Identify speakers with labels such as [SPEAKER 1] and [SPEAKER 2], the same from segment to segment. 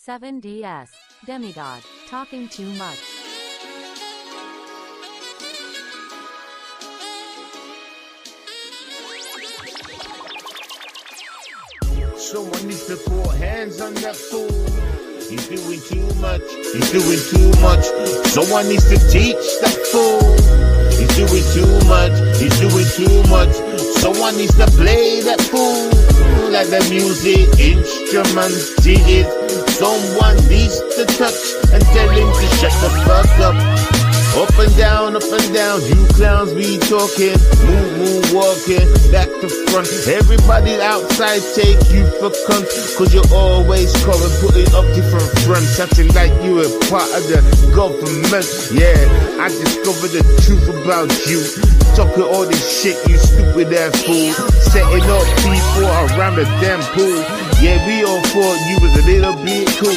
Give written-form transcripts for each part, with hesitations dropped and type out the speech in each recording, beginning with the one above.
[SPEAKER 1] 7DS. Demigod. Talking too much.
[SPEAKER 2] Someone needs to put hands on that fool. He's doing too much. He's doing too much. Someone needs to teach that fool. He's doing too much. He's doing too much. Someone needs to play that fool. Like the music instruments he is. Someone needs to touch and tell him to shut the fuck up. Up and down, you clowns be talking, move, walking, back to front. Everybody outside take you for cunt, cause you're always calling, putting up different fronts, acting like you a part of the government. Yeah, I discovered the truth about you. Talking all this shit, you stupid ass fool. Setting up people around the damn pool. Yeah, we all thought you was a little bit cool.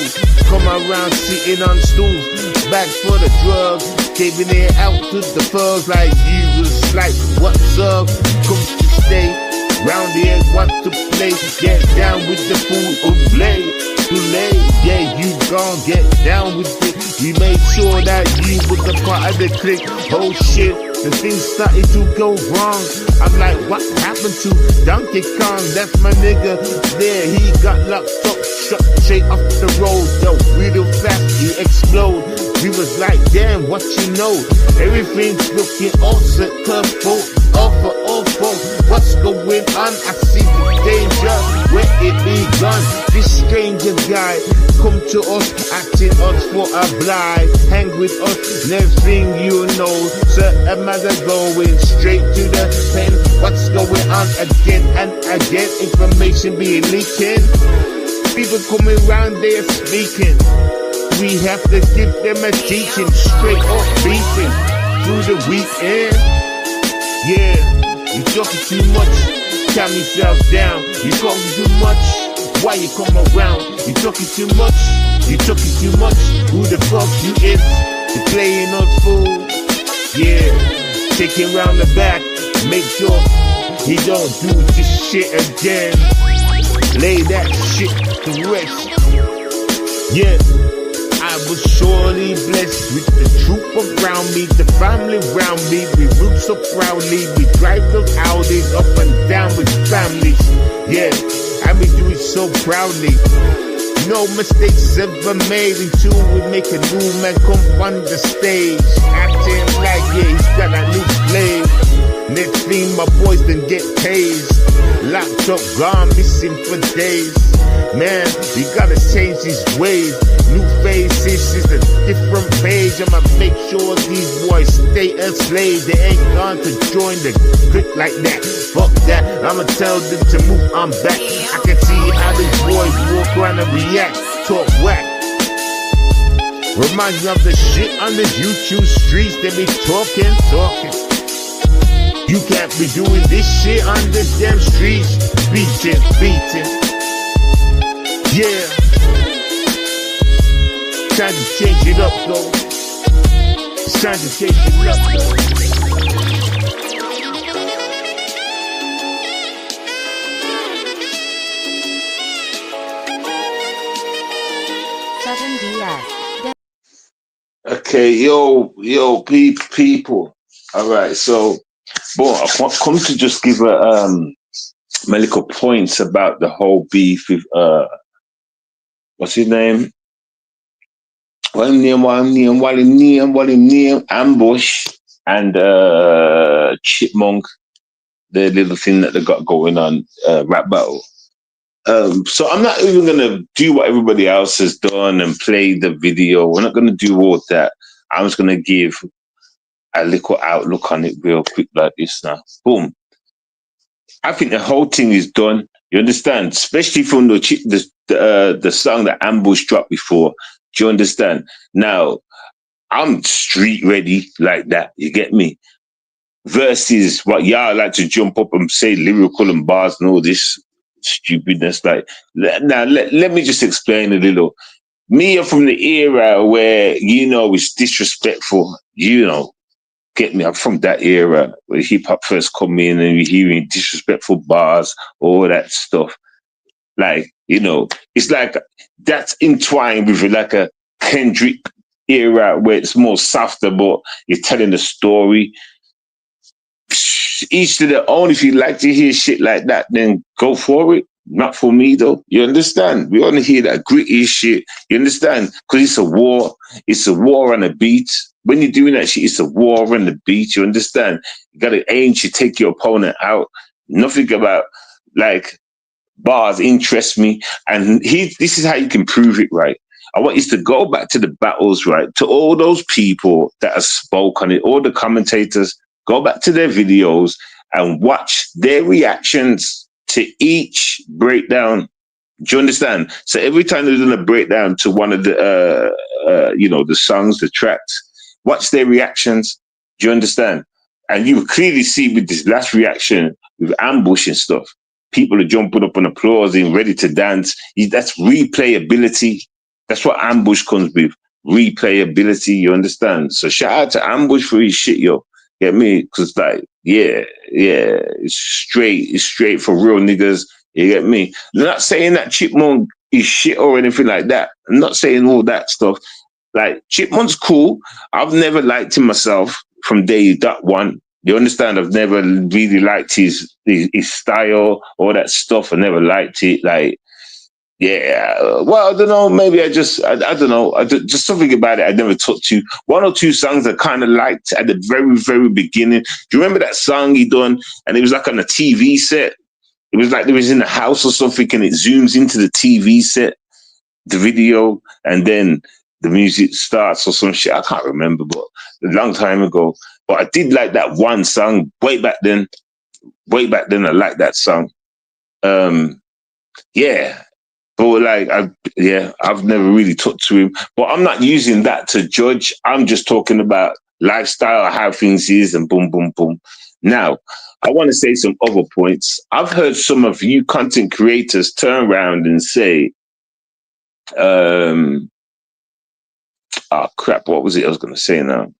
[SPEAKER 2] Come around sitting on stools, back for the drugs, giving it out to the thugs like you was like, what's up? Come to stay round here, want to play. Get down with the fool who play. Too late, yeah, you gon' get down with it. We made sure that you was a part of the clique. Oh shit, the things started to go wrong. I'm like, what happened to Donkey Kong? That's my nigga there. He got locked up, shut straight off the road. Yo, real fast, he explode. We was like, damn, what you know? Everything's looking all set, awful. What's going on? I see the danger, where it begun. This stranger guy come to us, acting us for a blind. Hang with us, everything you know. Certain man are going straight to the pen. What's going on again and again? Information being leaking. People coming round there speaking. We have to give them a teaching, straight up beating through the weekend. Yeah, you talking too much, calm yourself down. You talking too much, why you come around? You talking too much, you talking too much. Who the fuck you is? You playing on fool. Yeah, take him round the back, make sure he don't do this shit again. Lay that shit to rest. Yeah, I was surely blessed with the troop around me, the family around me. We roots up proudly, we drive those Audis up and down with families. Yeah, and we do it so proudly. No mistakes ever made until we make a new man come on the stage, acting like yeah, he's got a new slave. Next thing my boys done get tased, locked up, gone missing for days. Man, we gotta change these ways. New faces is a different page. I'ma make sure these boys stay enslaved. They ain't gone to join the clique like that. Fuck that, I'ma tell them to move on back. I can see how these boys walk around and react, talk whack. Reminds me of the shit on the YouTube streets. They be talking. You can't be doing this shit on the damn streets. Beating. Yeah. Time to change it up though. It's time to change it up though. Okay, yo, people. All right, so, boy, I come to just give my little points about the whole beef with what's his name? What him name? Ambush and Chipmunk. The little thing that they got going on, rap battle. So I'm not even gonna do what everybody else has done and play the video. We're not gonna do all that. I'm just gonna give a little outlook on it real quick like this now. Boom. I think the whole thing is done. You understand? Especially from the song that Ambush dropped before. Do you understand? Now, I'm street ready like that. You get me? Versus what y'all like to jump up and say lyrical and bars and all this stupidness. Like, let me just explain a little. Me, I'm from the era where, it's disrespectful, get me? I'm from that era where hip hop first come in and you're hearing disrespectful bars, all that stuff. Like, it's like that's entwined with like a Kendrick era where it's more softer, but you're telling the story. Each to their own. If you like to hear shit like that, then go for it. Not for me though. You understand? We want to hear that gritty shit. You understand? Because it's a war. It's a war on the beat. When you're doing that shit, it's a war on the beat. You understand? You got to aim to take your opponent out. Nothing about like bars interest me. And this is how you can prove it, right? I want you to go back to the battles, right? To all those people that have spoke on it, all the commentators, go back to their videos and watch their reactions to each breakdown. Do you understand? So every time they're doing a breakdown to one of the, the songs, the tracks, watch their reactions. Do you understand? And you clearly see with this last reaction with Ambush and stuff, people are jumping up and applauding, ready to dance. That's replayability. That's what Ambush comes with. Replayability, you understand? So shout out to Ambush for his shit, yo. Get me? Because like, yeah, it's straight for real niggas. You get me? I'm not saying that Chipmunk is shit or anything like that. I'm not saying all that stuff. Like, Chipmunk's cool. I've never liked him myself from day one. You understand? I've never really liked his style, all that stuff. I never liked it. Like, yeah, well, I don't know. Maybe I don't know. Just something about it I never took to. One or two songs I kind of liked at the very, very beginning. Do you remember that song he done? And it was like on a TV set. It was like they was in a house or something, and it zooms into the TV set, the video, and then the music starts or some shit. I can't remember, but a long time ago. But I did like that one song way back then. Way back then, I liked that song. Yeah. But like, I've never really took to him. But I'm not using that to judge. I'm just talking about lifestyle, how things is, and boom, boom, boom. Now, I want to say some other points. I've heard some of you content creators turn around and say, oh crap, what was it I was going to say now?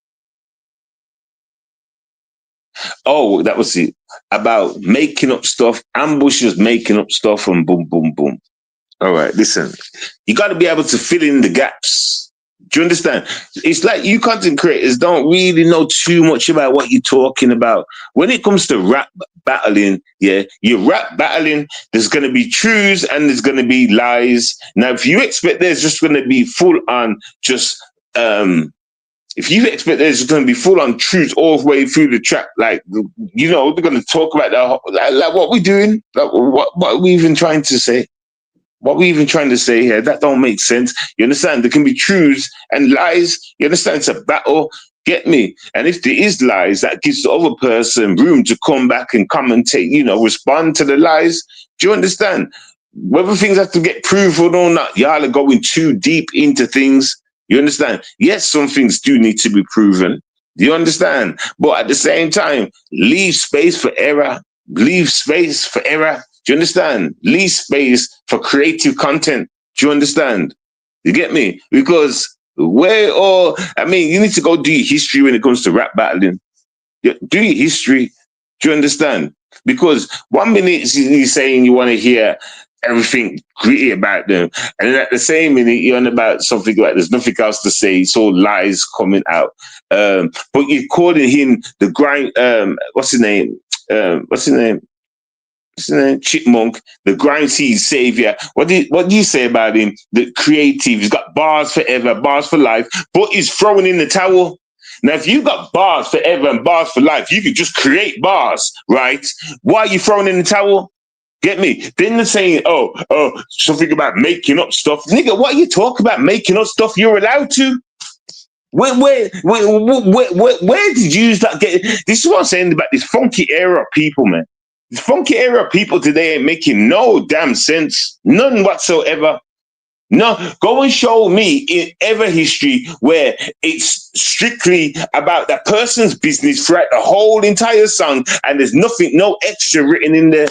[SPEAKER 2] Oh, that was it. About making up stuff, Ambushers making up stuff, and boom, boom, boom. All right, listen, you got to be able to fill in the gaps. Do you understand? It's like you content creators don't really know too much about what you're talking about. When it comes to rap battling, yeah, you're rap battling, there's going to be truths and there's going to be lies. Now, if you expect there's just going to be full on just, if you expect there's going to be full on truth all the way through the track, like, they're going to talk about that, like what we're doing, like, what are we even trying to say? What we even trying to say here? That don't make sense. You understand? There can be truths and lies. You understand? It's a battle. Get me? And if there is lies, that gives the other person room to come back and commentate, respond to the lies. Do you understand? Whether things have to get proven or not, y'all are going too deep into things. You understand? Yes, some things do need to be proven. Do you understand? But at the same time, leave space for error. Leave space for error. Do you understand? Leave space for creative content. Do you understand? You get me? Because you need to go do your history when it comes to rap battling. Do your history. Do you understand? Because 1 minute you're saying you want to hear everything gritty about them, and then at the same minute you're on about something like there's nothing else to say. It's all lies coming out. But you're calling him the grind. What's his name? Chipmunk, the grind seed savior. What do you say about him? The creative. He's got bars forever, bars for life, but he's throwing in the towel. Now, if you got bars forever and bars for life, you could just create bars, right? Why are you throwing in the towel? Get me? Then they're saying, something about making up stuff. Nigga, what are you talking about making up stuff? You're allowed to. Where did you start getting? This is what I'm saying about this funky era of people, man. This funky era of people today ain't making no damn sense. None whatsoever. No, go and show me in ever history where it's strictly about that person's business throughout the whole entire song and there's nothing, no extra written in there.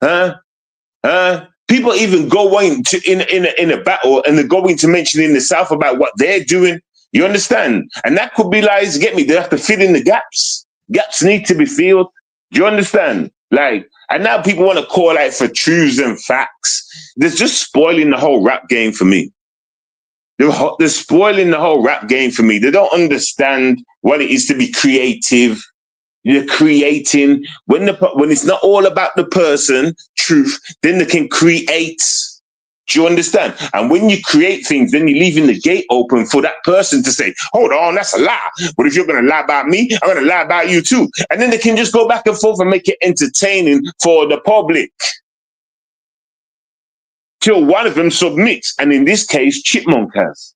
[SPEAKER 2] Huh? People even go into in a battle and they're going to mention in the South about what they're doing. You understand? And that could be lies. Get me? They have to fill in the gaps. Gaps need to be filled. Do you understand? Like, and now people want to call out for truths and facts. They're just spoiling the whole rap game for me. They're spoiling the whole rap game for me. They don't understand what it is to be creative. You're creating when it's not all about the person, truth, then they can create. Do you understand? And when you create things, then you're leaving the gate open for that person to say, hold on, that's a lie. But if you're going to lie about me, I'm going to lie about you too. And then they can just go back and forth and make it entertaining for the public. Till one of them submits. And in this case, Chipmunk has.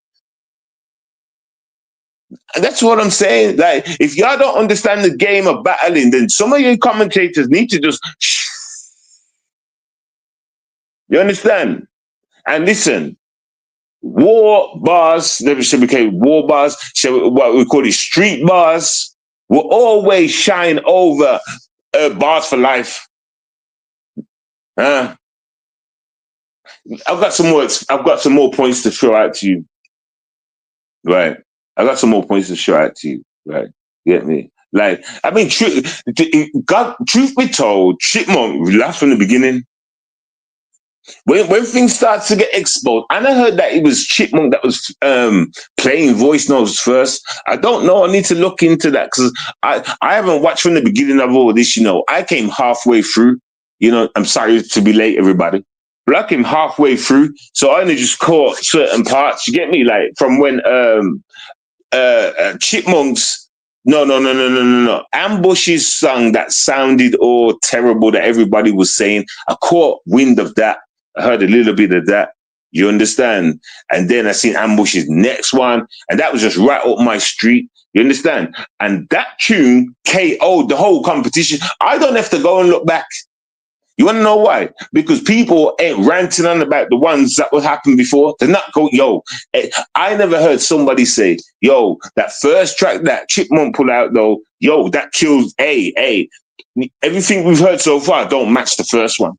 [SPEAKER 2] And that's what I'm saying. Like, if y'all don't understand the game of battling, then some of you commentators need to just you understand? And listen, war bars, they should become war bars, what we call it street bars, will always shine over bars for life. I've got some more points to throw out to you. Right. I got some more points to show out to you. Right. Get me? Like, I mean, truth be told, Chipmunk laughed from the beginning. When things start to get exposed, and I heard that it was Chipmunk that was playing voice notes first. I don't know. I need to look into that because I haven't watched from the beginning of all this. You know, I came halfway through. You know, I'm sorry to be late, everybody. But I came halfway through, so I only just caught certain parts. You get me? Like from when Chipmunks. No. Ambush's song that sounded all terrible that everybody was saying. I caught wind of that. I heard a little bit of that. You understand? And then I seen Ambush's next one, and that was just right up my street. You understand? And that tune KO'd the whole competition. I don't have to go and look back. You want to know why? Because people ain't ranting on about the ones that would happen before. They're not go, yo. I never heard somebody say, yo, that first track that Chipmunk put out, though, yo, that kills A. Everything we've heard so far don't match the first one.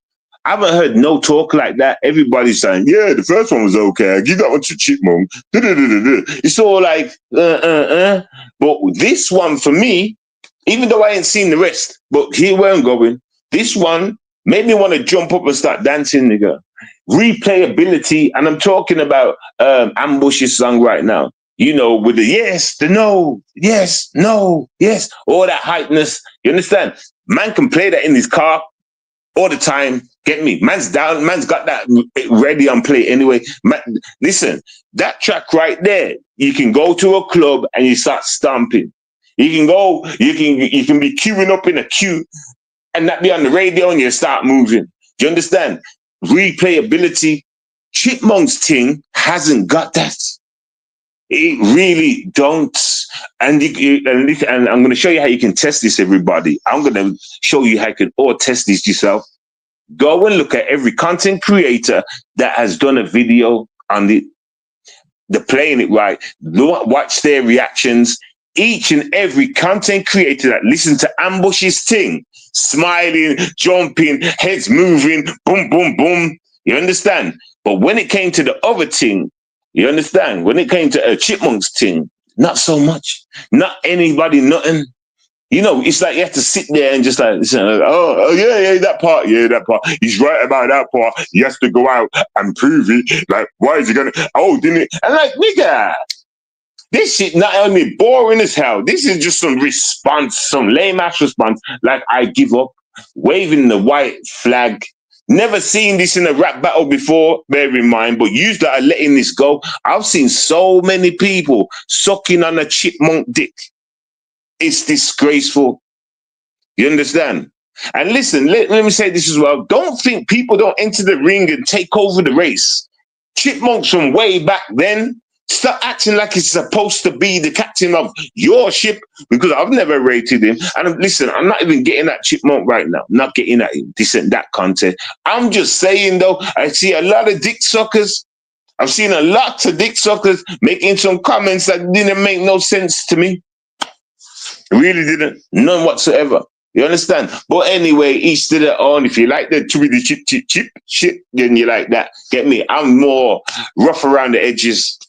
[SPEAKER 2] I haven't heard no talk like that. Everybody's saying, yeah, the first one was okay. I give that one to Chipmunk. It's all like, But this one, for me, even though I ain't seen the rest, but here where I'm going, this one made me want to jump up and start dancing, nigga. Replayability, and I'm talking about Ambush's song right now. You know, with the yes, the no, yes, no, yes, all that hypeness. You understand? Man can play that in his car all the time. Get me? Man's down. Man's got that ready on play anyway. Man, listen, that track right there, you can go to a club and you start stomping. You can go, you can be queuing up in a queue and that be on the radio and you start moving. Do you understand? Replayability. Chipmunk's thing hasn't got that. It really don't. And I'm going to show you how you can test this, everybody. I'm going to show you how you can all test this yourself. Go and look at every content creator that has done a video on they're playing it right. Watch their reactions. Each and every content creator that listens to Ambush's thing, smiling, jumping, heads moving, boom, boom, boom. You understand? But when it came to the other thing, you understand? When it came to a Chipmunk's thing, not so much. Not anybody, nothing. You know, it's like you have to sit there and just like, listen, yeah, that part. He's right about that part. He has to go out and prove it. Like, why is he gonna? Oh, didn't it? And like, nigga, this shit not only boring as hell. This is just some response, some lame ass response. Like, I give up, waving the white flag. Never seen this in a rap battle before, bear in mind, but you that are letting this go. I've seen so many people sucking on a Chipmunk dick. It's disgraceful. You understand? And listen, let me say this as well. Don't think people don't enter the ring and take over the race. Chipmunks from way back then, stop acting like he's supposed to be the captain of your ship, because I've never rated him. And listen, I'm not even getting that Chipmunk right now. I'm not getting that this and that content. I'm just saying, though, I see a lot of dick suckers. I've seen a lot of dick suckers making some comments that didn't make no sense to me. Really didn't. None whatsoever. You understand? But anyway, each to their own. If you like the chippity chip shit, then you like that. Get me? I'm more rough around the edges.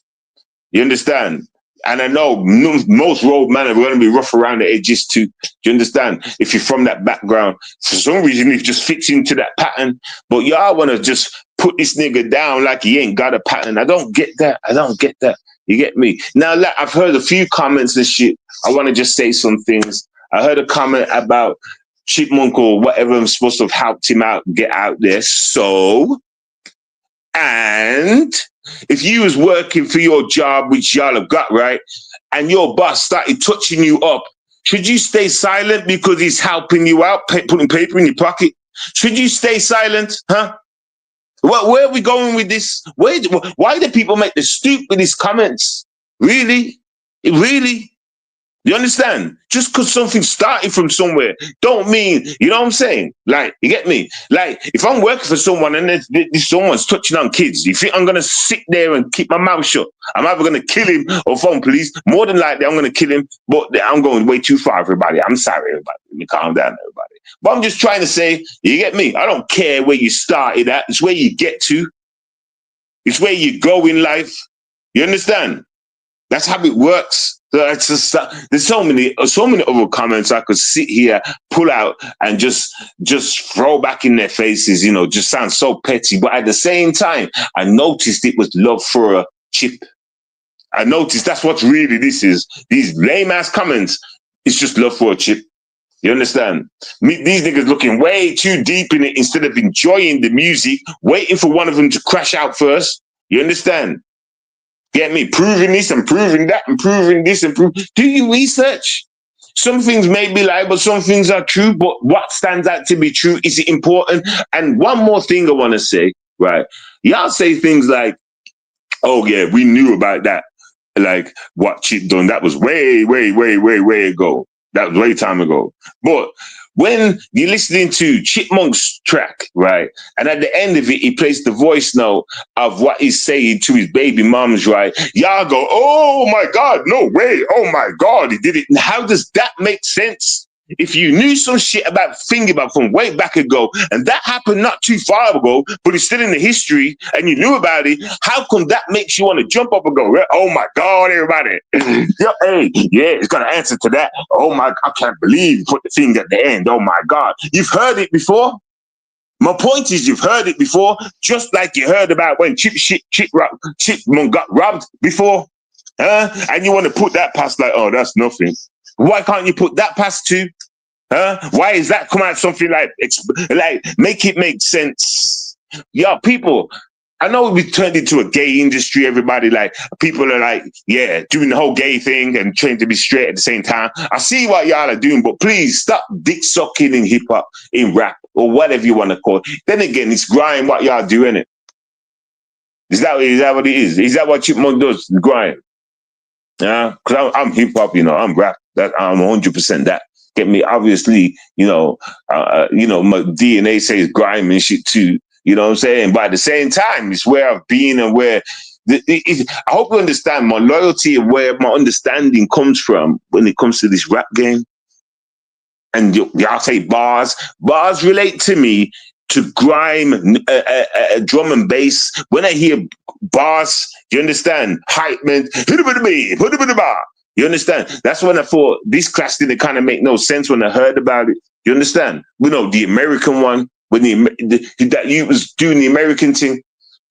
[SPEAKER 2] You understand? And I know most road men are going to be rough around the edges too. Do you understand? If you're from that background, for some reason, it just fits into that pattern. But y'all want to just put this nigga down like he ain't got a pattern. I don't get that. I don't get that. You get me? Now, like, I've heard a few comments and shit. I want to just say some things. I heard a comment about Chipmunk or whatever I'm supposed to have helped him out, get out there. So, and if you was working for your job, which y'all have got, right, and your boss started touching you up, should you stay silent because he's helping you out, putting paper in your pocket? Should you stay silent, huh? Where are we going with this? Why do people make the stupidest comments? Really? Really? You understand? Just because something started from somewhere don't mean, you know what I'm saying? Like, you get me? Like, if I'm working for someone and someone's touching on kids, you think I'm going to sit there and keep my mouth shut? I'm either going to kill him or phone police. More than likely, I'm going to kill him, but I'm going way too far, everybody. I'm sorry, everybody. Let me calm down, everybody. But I'm just trying to say, you get me? I don't care where you started at. It's where you get to. It's where you go in life. You understand? That's how it works. So it's just, there's so many other comments I could sit here, pull out, and just throw back in their faces. You know, just sound so petty. But at the same time, I noticed it was love for a chip. I noticed that's what really this is. These lame ass comments, it's just love for a chip. You understand? These niggas looking way too deep in it instead of enjoying the music, waiting for one of them to crash out first. You understand? Get me? Proving this and proving that and proving this and prove. Do you research? Some things may be lie, but some things are true. But what stands out to be true is important. And one more thing I want to say, right? Y'all say things like, "Oh yeah, we knew about that." Like what Chip done. That was way ago. That was way time ago. But when you're listening to Chipmunk's track, right, and at the end of it, he plays the voice note of what he's saying to his baby moms, right? Y'all go, "Oh my God, no way. Oh my God, he did it." And how does that make sense? If you knew some shit about Fingerbop from way back ago, and that happened not too far ago, but it's still in the history, and you knew about it, how come that makes you want to jump up and go, "Oh my God, everybody, yeah, hey, yeah, it's gonna answer to that. Oh my, I can't believe you put the thing at the end. Oh my God, you've heard it before." My point is, you've heard it before, just like you heard about when Chipmunk got robbed before, and you want to put that past like, "Oh, that's nothing." Why can't you put that past too? Why is that come out something like make it make sense? Yeah, people, I know we turned into a gay industry. Everybody, like, people are like, yeah, doing the whole gay thing and trying to be straight at the same time. I see what y'all are doing, but please stop dick sucking in hip hop, in rap, or whatever you want to call it. Then again, it's grime what y'all do, innit? Is that what it is? Is that what Chipmunk does? Grime? Yeah, because I'm hip hop, you know, I'm rap. That I'm 100% that. Get me? Obviously, you know, my DNA says grime and shit too. You know what I'm saying? But at the same time, it's where I've been and where. I hope you understand my loyalty and where my understanding comes from when it comes to this rap game. And y'all say bars. Bars relate to me to grime, drum and bass. When I hear bars, you understand? Hype man, hit a bit of me, put a bit of bar. You understand? That's when I thought this class didn't kind of make no sense when I heard about it. You understand? You know, the American one, when that you was doing the American thing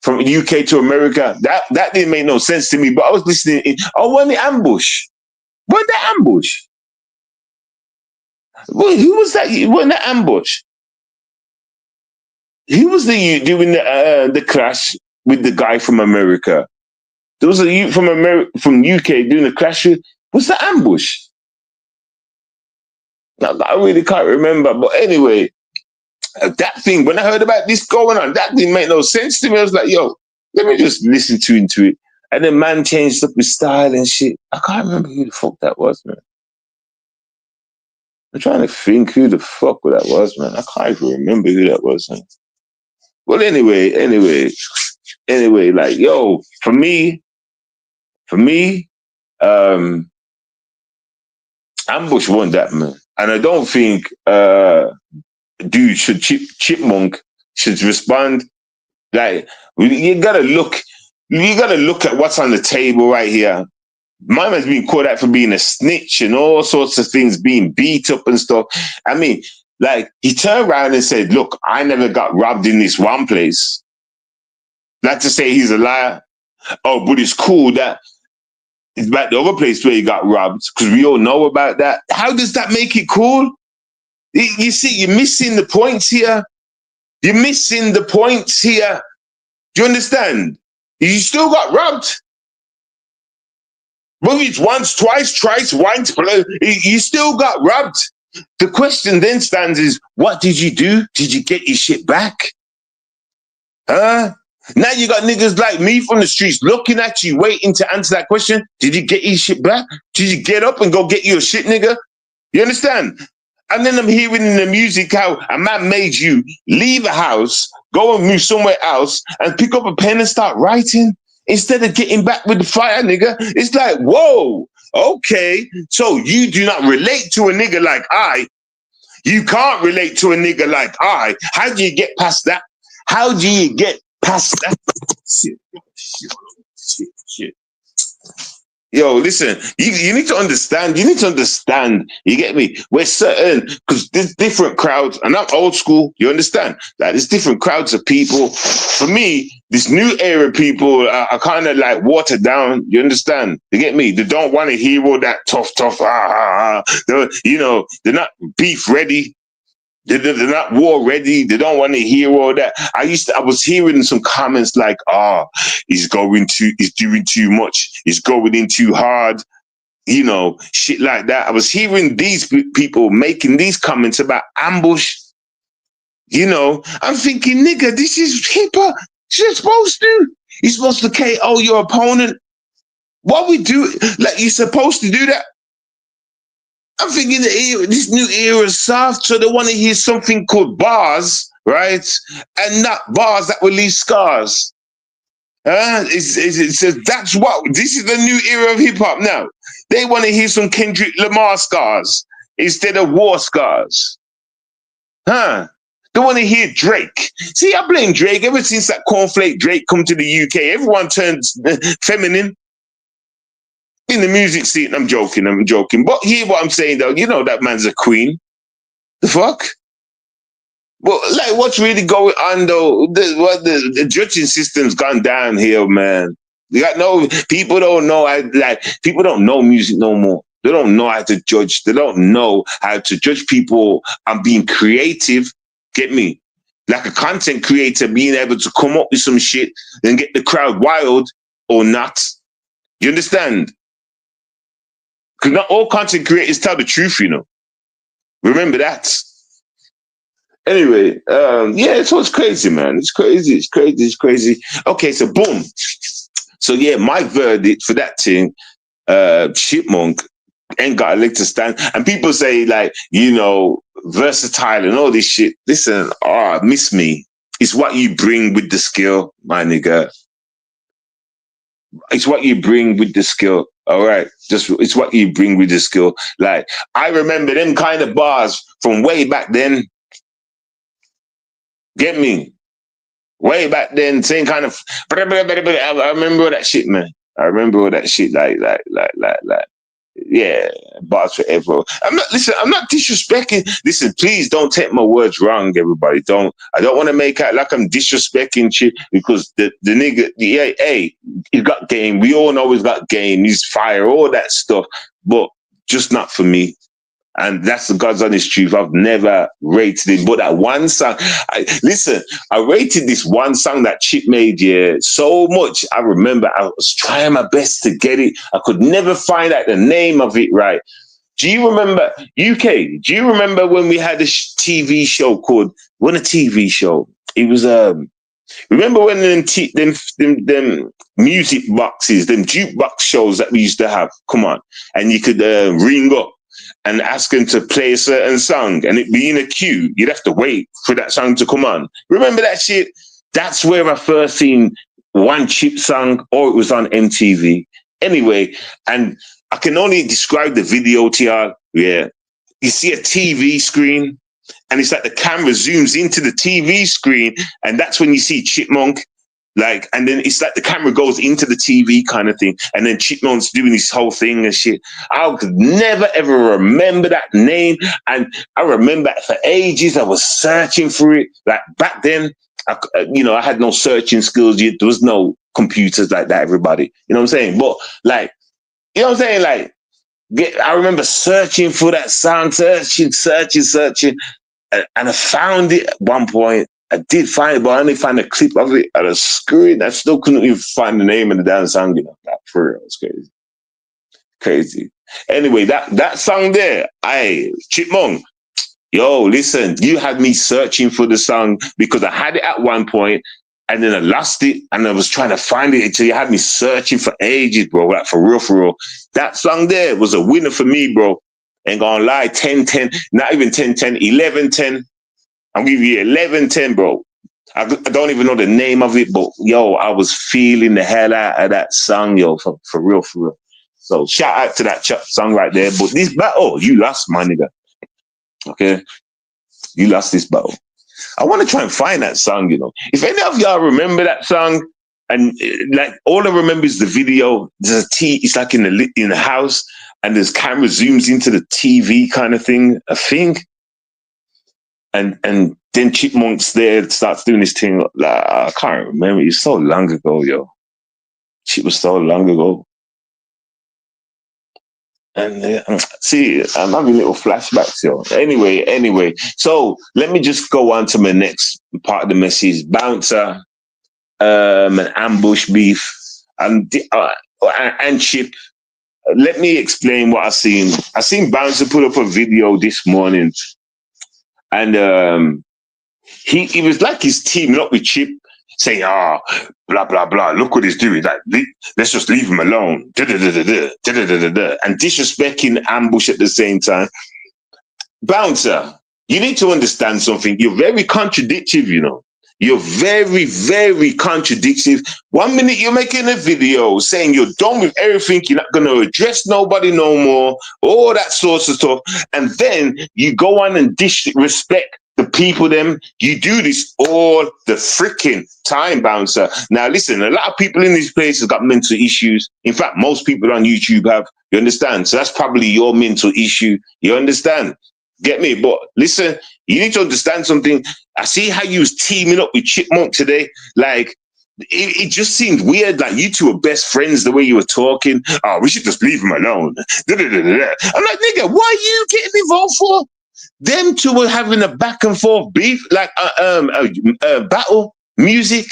[SPEAKER 2] from UK to America, that didn't make no sense to me. But I was listening. When the ambush, when the ambush, who was that? When the ambush, who was doing the clash with the guy from America? There was a youth from UK doing the clash. What's the ambush? I really can't remember. But anyway, that thing, when I heard about this going on, that didn't make no sense to me. I was like, yo, let me just listen into it. And then man changed up his style and shit. I can't remember who the fuck that was, man. I'm trying to think who the fuck that was, man. I can't even remember who that was, man. Well, anyway, like, yo, for me, Ambush won that, man. And I don't think Chipmunk should respond. Like, you gotta look at what's on the table right here. My man's been called out for being a snitch and all sorts of things, being beat up and stuff. I mean, like, he turned around and said, look, I never got robbed in this one place. Not to say he's a liar. Oh, but it's cool that it's about the other place where he got robbed, because we all know about that. How does that make it cool? You see, you're missing the points here. You're missing the points here. Do you understand? You still got robbed. Whether it's once, twice, thrice, once, you still got robbed. The question then stands is, what did you do? Did you get your shit back? Huh? Now you got niggas like me from the streets looking at you, waiting to answer that question. Did you get your shit back? Did you get up and go get your shit, nigga? You understand? And then I'm hearing in the music how a man made you leave a house, go and move somewhere else, and pick up a pen and start writing instead of getting back with the fire, nigga. It's like, whoa, okay. So you do not relate to a nigga like I. You can't relate to a nigga like I. How do you get past that? How do you get past that? Shit. Yo, listen, you need to understand. You need to understand. You get me? We're certain, because there's different crowds, and I'm old school. You understand? Like, there's different crowds of people. For me, this new era people are kind of like watered down. You understand? You get me? They don't want to hear all that tough. They're not beef ready. They're not war ready. They don't want to hear all that. I was hearing some comments like, he's doing too much. He's going in too hard. Shit like that. I was hearing these people making these comments about ambush. I'm thinking, nigga, this is hip hop. You're supposed to. You're supposed to KO your opponent. What we do, like, you're supposed to do that. I'm thinking this new era is soft, so they want to hear something called bars, right? And not bars that will leave scars. It says that's what this is the new era of hip hop now. They want to hear some Kendrick Lamar scars instead of war scars. They want to hear Drake. See, I blame Drake. Ever since that cornflake Drake come to the UK, everyone turns feminine. In the music scene, I'm joking. But hear what I'm saying, though. You know that man's a queen. The fuck? Well, like, what's really going on, though? The judging system's gone downhill, man. People don't know. People don't know music no more. They don't know how to judge. They don't know how to judge people and being creative. Get me? Like a content creator being able to come up with some shit and get the crowd wild or not. You understand? Because not all content creators tell the truth, Remember that. Anyway, so it's crazy, man. It's crazy. Okay, so boom. So yeah, my verdict for that thing, Chipmunk ain't got a leg to stand. And people say, like, versatile and all this shit. Listen, miss me. It's what you bring with the skill, my nigga. It's what you bring with the skill. All right. It's what you bring with the skill. Like, I remember them kind of bars from way back then. Get me? Way back then, same kind of. I remember all that shit, man. I remember all that shit. Like. Yeah, bars forever. I'm not disrespecting. Listen, please don't take my words wrong, everybody. I don't want to make out like I'm disrespecting shit, because the nigga, he's got game. We all know he's got game. He's fire, all that stuff, but just not for me. And that's the God's honest truth. I've never rated it. But that one song, I rated this one song that Chip made, so much. I remember I was trying my best to get it. I could never find out the name of it right. Do you remember, UK, do you remember when we had a TV show called, TV show? It was, remember when them music boxes, them jukebox shows that we used to have? Come on. And you could ring up and ask him to play a certain song, and it be in a queue. You'd have to wait for that song to come on. Remember that shit? That's where I first seen one Chip song, or it was on MTV. Anyway, and I can only describe the video to y'all. Yeah. You see a TV screen, and it's like the camera zooms into the TV screen, and that's when you see Chipmunk, Like, and then it's like the camera goes into the TV kind of thing, and then Chipmunk's doing this whole thing and shit. I could never ever remember that name, and I remember for ages I was searching for it. Like back then, I had no searching skills. There was no computers like that. Everybody, you know what I'm saying? But like, you know what I'm saying? Like, I remember searching for that song, searching, and I found it at one point. I did find it, but I only found a clip of it at a screen. I still couldn't even find the name of the damn song, Like, for real, it's crazy. Crazy. Anyway, that song there, Chipmunk, yo, listen, you had me searching for the song because I had it at one point and then I lost it and I was trying to find it until you had me searching for ages, bro. Like, for real. That song there was a winner for me, bro. Ain't gonna lie, 10-10, not even 10-10, 11-10. I'm giving you 11-10, bro. I don't even know the name of it, but yo, I was feeling the hell out of that song, yo, for real. So shout out to that song right there. But this battle, you lost, my nigga. Okay? You lost this battle. I want to try and find that song, If any of y'all remember that song, and like all I remember is the video. There's it's like in the house, and there's camera zooms into the TV kind of thing, I think. And then Chipmunk's there, starts doing this thing. Like, I can't remember. It's so long ago, yo. Shit was so long ago. And see, I'm having little flashbacks, yo. Anyway. So let me just go on to my next part of the message. Bouncer, and Ambush Beef, and Chip. Let me explain what I seen. I seen Bouncer put up a video this morning, and he was like he's teaming up with Chip, saying, blah, blah, blah, look what he's doing. Like, let's just leave him alone. And disrespecting Ambush at the same time. Bouncer, you need to understand something. You're very contradictive, You're very, very contradictive. 1 minute you're making a video saying you're done with everything, you're not going to address nobody no more, all that sorts of stuff. And then you go on and disrespect the people, you do this all the freaking time, Bouncer. Now, listen, a lot of people in this place have got mental issues. In fact, most people on YouTube have, you understand? So that's probably your mental issue, you understand? Get me? But listen, you need to understand something. I see how you was teaming up with Chipmunk today. Like, it just seemed weird. Like, you two were best friends the way you were talking. Oh, we should just leave him alone. I'm like, nigga, what are you getting involved for? Them two were having a back and forth beef, like battle music.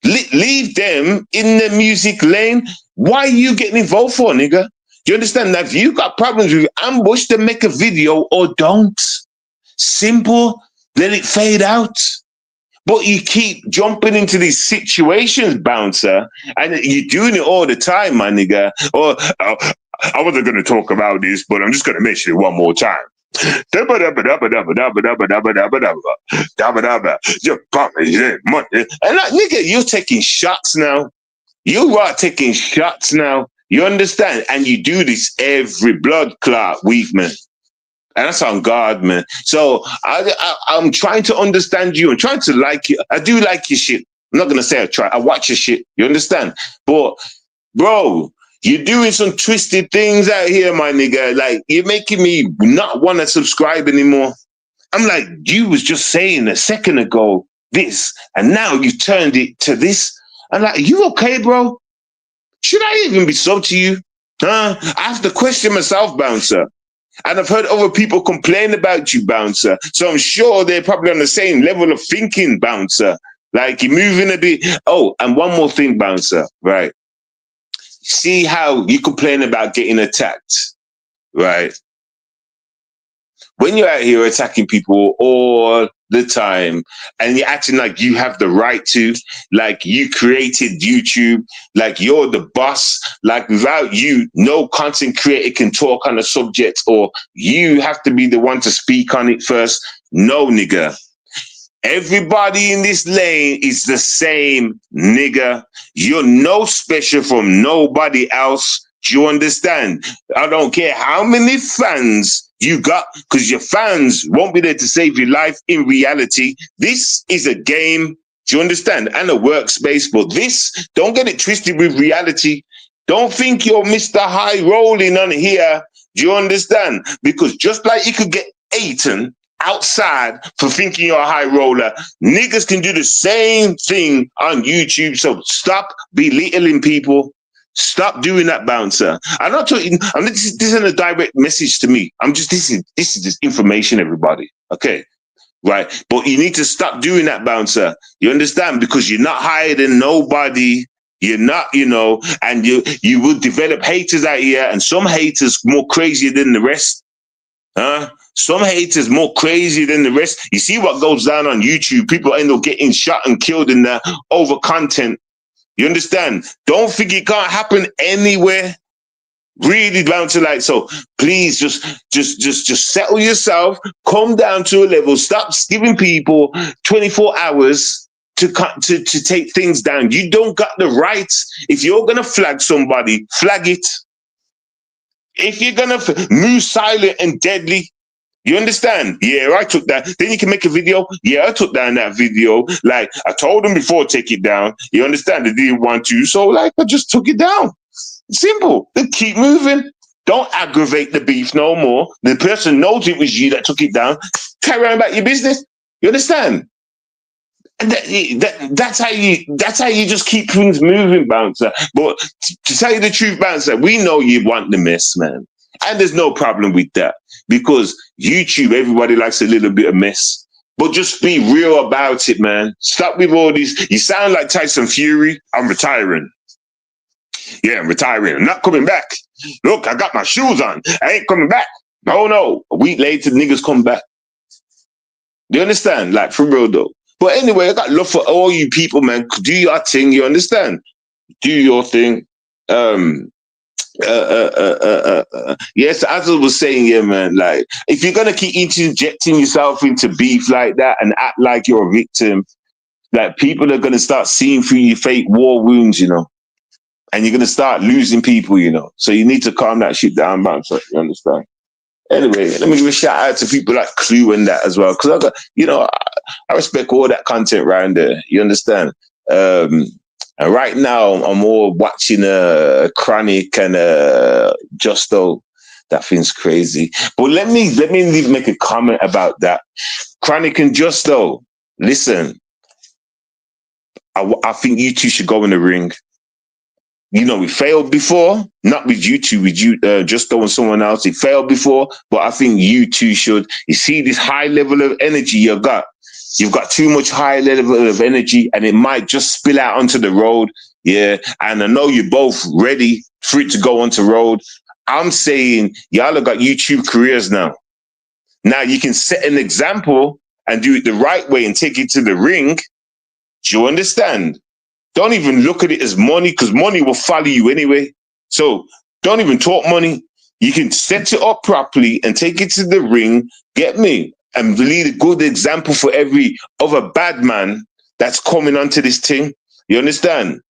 [SPEAKER 2] Leave them in the music lane. Why are you getting involved for, nigga? Do you understand that? If you got problems with Ambush, then make a video or don't. Simple. Let it fade out. But you keep jumping into these situations, Bouncer, and you're doing it all the time, my nigga. Or I wasn't going to talk about this, but I'm just going to mention it one more time. And like, nigga, you're taking shots now. You are taking shots now. You understand? And you do this every blood clot week, man. And that's on God, man. So I'm trying to understand you. I'm trying to like you. I do like your shit. I'm not going to say I try. I watch your shit. You understand? But, bro, you're doing some twisted things out here, my nigga. Like, you're making me not want to subscribe anymore. I'm like, you was just saying a second ago this, and now you turned it to this. I'm like, you okay, bro? Should I even be sub to you? I have to question myself, Bouncer. And I've heard other people complain about you, Bouncer. So I'm sure they're probably on the same level of thinking, Bouncer. Like, you're moving a bit. Oh, and one more thing, Bouncer, right? See how you complain about getting attacked, right? When you're out here attacking people all the time and you're acting like you have the right to, like you created YouTube, like you're the boss, like without you, no content creator can talk on a subject, or you have to be the one to speak on it first. No, nigga. Everybody in this lane is the same, nigga. You're no special from nobody else. Do you understand? I don't care how many fans you got, because your fans won't be there to save your life in reality. This is a game. Do you understand? And a workspace. But this, don't get it twisted with reality. Don't think you're Mr. High Rolling on here. Do you understand? Because just like you could get eaten outside for thinking you're a high roller, niggas can do the same thing on YouTube. So stop belittling people. Stop doing that, bouncer. I'm not talking. This isn't a direct message to me. This is just information, everybody. Okay, right? But you need to stop doing that, bouncer. You understand? Because you're not higher than nobody. You're not, and you will develop haters out here, and some haters more crazier than the rest. Huh? Some haters more crazy than the rest. You see what goes down on YouTube? People end up getting shot and killed in there over content. You understand? Don't think it can't happen anywhere. Really down to like, so please just settle yourself, come down to a level, stop giving people 24 hours to take things down. You don't got the rights. If you're gonna flag somebody, flag it. If you're gonna move silent and deadly, you understand? Yeah, I took that. Then you can make a video. Yeah, I took down that video. Like, I told them before, take it down. You understand? They didn't want to. So, like, I just took it down. Simple. Then keep moving. Don't aggravate the beef no more. The person knows it was you that took it down. Carry on about your business. You understand? And that's how you just keep things moving, bouncer. But to tell you the truth, bouncer, we know you want the mess, man. And there's no problem with that because YouTube, everybody likes a little bit of mess. But just be real about it, man. Stop with all these. You sound like Tyson Fury. I'm retiring. Yeah, I'm retiring. I'm not coming back. Look, I got my shoes on. I ain't coming back. No. A week later, niggas come back. Do you understand? Like, for real, though. But anyway, I got love for all you people, man. Do your thing. You understand? Do your thing. Yes, as I was saying, yeah, man, like, if you're gonna keep injecting yourself into beef like that and act like you're a victim, like, people are gonna start seeing through your fake war wounds, and you're gonna start losing people, so you need to calm that shit down, man. So you understand? Anyway, let me give a shout out to people like Clue and that as well, because I got, I respect all that content around there. You understand? And right now, I'm more watching Chronic and Justo. That thing's crazy. But let me make a comment about that. Chronic and Justo. Listen, I think you two should go in the ring. We failed before, not with you two, with you, Justo and someone else. It failed before, but I think you two should. You see this high level of energy you've got. You've got too much high level of energy and it might just spill out onto the road. Yeah. And I know you're both ready for it to go onto road. I'm saying y'all have got YouTube careers now. Now you can set an example and do it the right way and take it to the ring. Do you understand? Don't even look at it as money because money will follow you anyway. So don't even talk money. You can set it up properly and take it to the ring. Get me? And lead a good example for every other bad man that's coming onto this thing. You understand?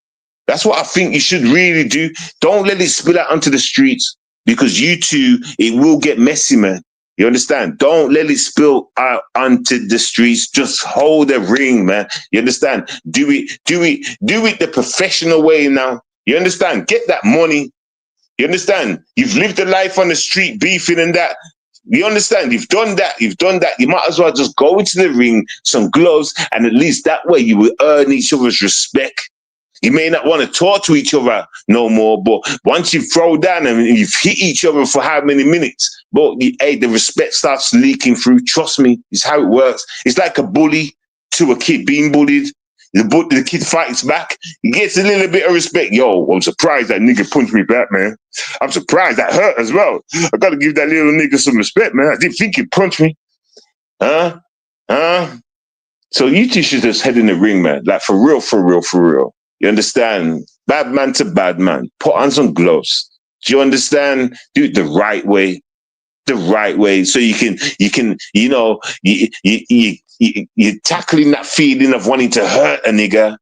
[SPEAKER 2] That's what I think you should really do. Don't let it spill out onto the streets because you two, it will get messy, man. You understand? Don't let it spill out onto the streets. Just hold the ring, man. You understand? Do it the professional way now. You understand? Get that money. You understand? You've lived a life on the street beefing and that. You understand? You've done that. You might as well just go into the ring, some gloves, and at least that way you will earn each other's respect. You may not want to talk to each other no more, but once you throw down and you've hit each other for how many minutes, but the respect starts leaking through. Trust me, it's how it works. It's like a bully to a kid being bullied. The kid fights back. He gets a little bit of respect. Yo, I'm surprised that nigga punched me back, man. I'm surprised that hurt as well. I gotta give that little nigga some respect, man. I didn't think he'd punch me. Huh? So you two should just head in the ring, man. Like, for real. You understand? Bad man to bad man. Put on some gloves. Do you understand? Do it the right way. So you can, you're tackling that feeling of wanting to hurt a nigga.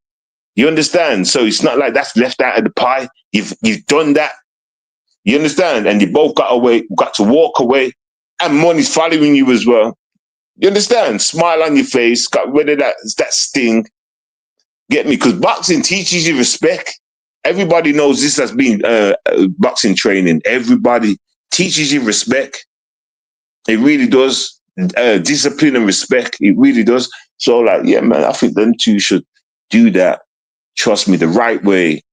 [SPEAKER 2] You understand? So it's not like that's left out of the pie. You've done that. You understand? And you both got to walk away, and money's following you as well. You understand? Smile on your face, got rid of that sting. Get me? Because boxing teaches you respect. Everybody knows this has been boxing training. Everybody teaches you respect. It really does. Discipline and respect. It really does. So, like, yeah, man, I think them two should do that. Trust me, the right way.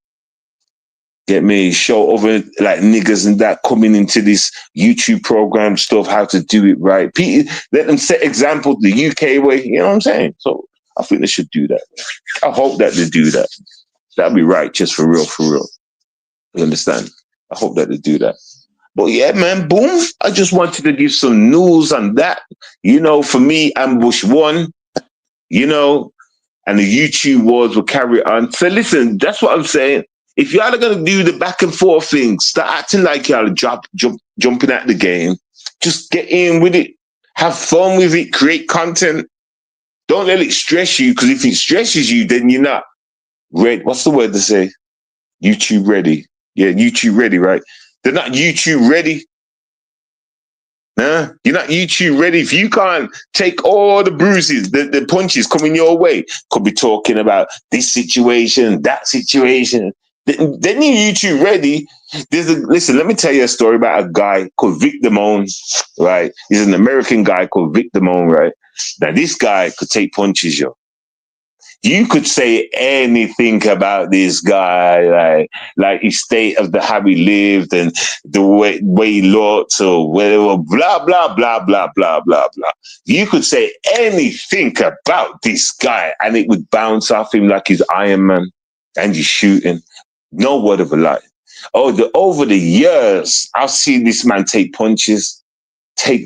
[SPEAKER 2] Get me? Show other like niggas and that coming into this YouTube program stuff how to do it right. Let them set example the UK way. You know what I'm saying? So I think they should do that. I hope that they do that. That'd be right, just for real, for real. You understand? I hope that they do that. But yeah, man, boom. I just wanted to give some news on that. You know, for me, Ambush won, you know, and the YouTube wars will carry on. So listen, that's what I'm saying. If y'all are gonna do the back and forth thing, start acting like y'all jumping at the game. Just get in with it. Have fun with it. Create content. Don't let it stress you, because if it stresses you, then you're not ready. What's the word to say? YouTube ready. Yeah, YouTube ready, right? They're not YouTube ready. Nah, you're not YouTube ready. If you can't take all the bruises, the punches coming your way, could be talking about this situation, that situation. Then you're YouTube ready. Listen, let me tell you a story about a guy called Vic Damone, right? He's an American guy called Vic Damone, right? Now, this guy could take punches, yo. You could say anything about this guy, like his state of how he lived and the way he looked or whatever, blah, blah, blah, blah, blah, blah, blah. You could say anything about this guy and it would bounce off him like he's Iron Man and he's shooting. No word of a lie. Over the years, I've seen this man take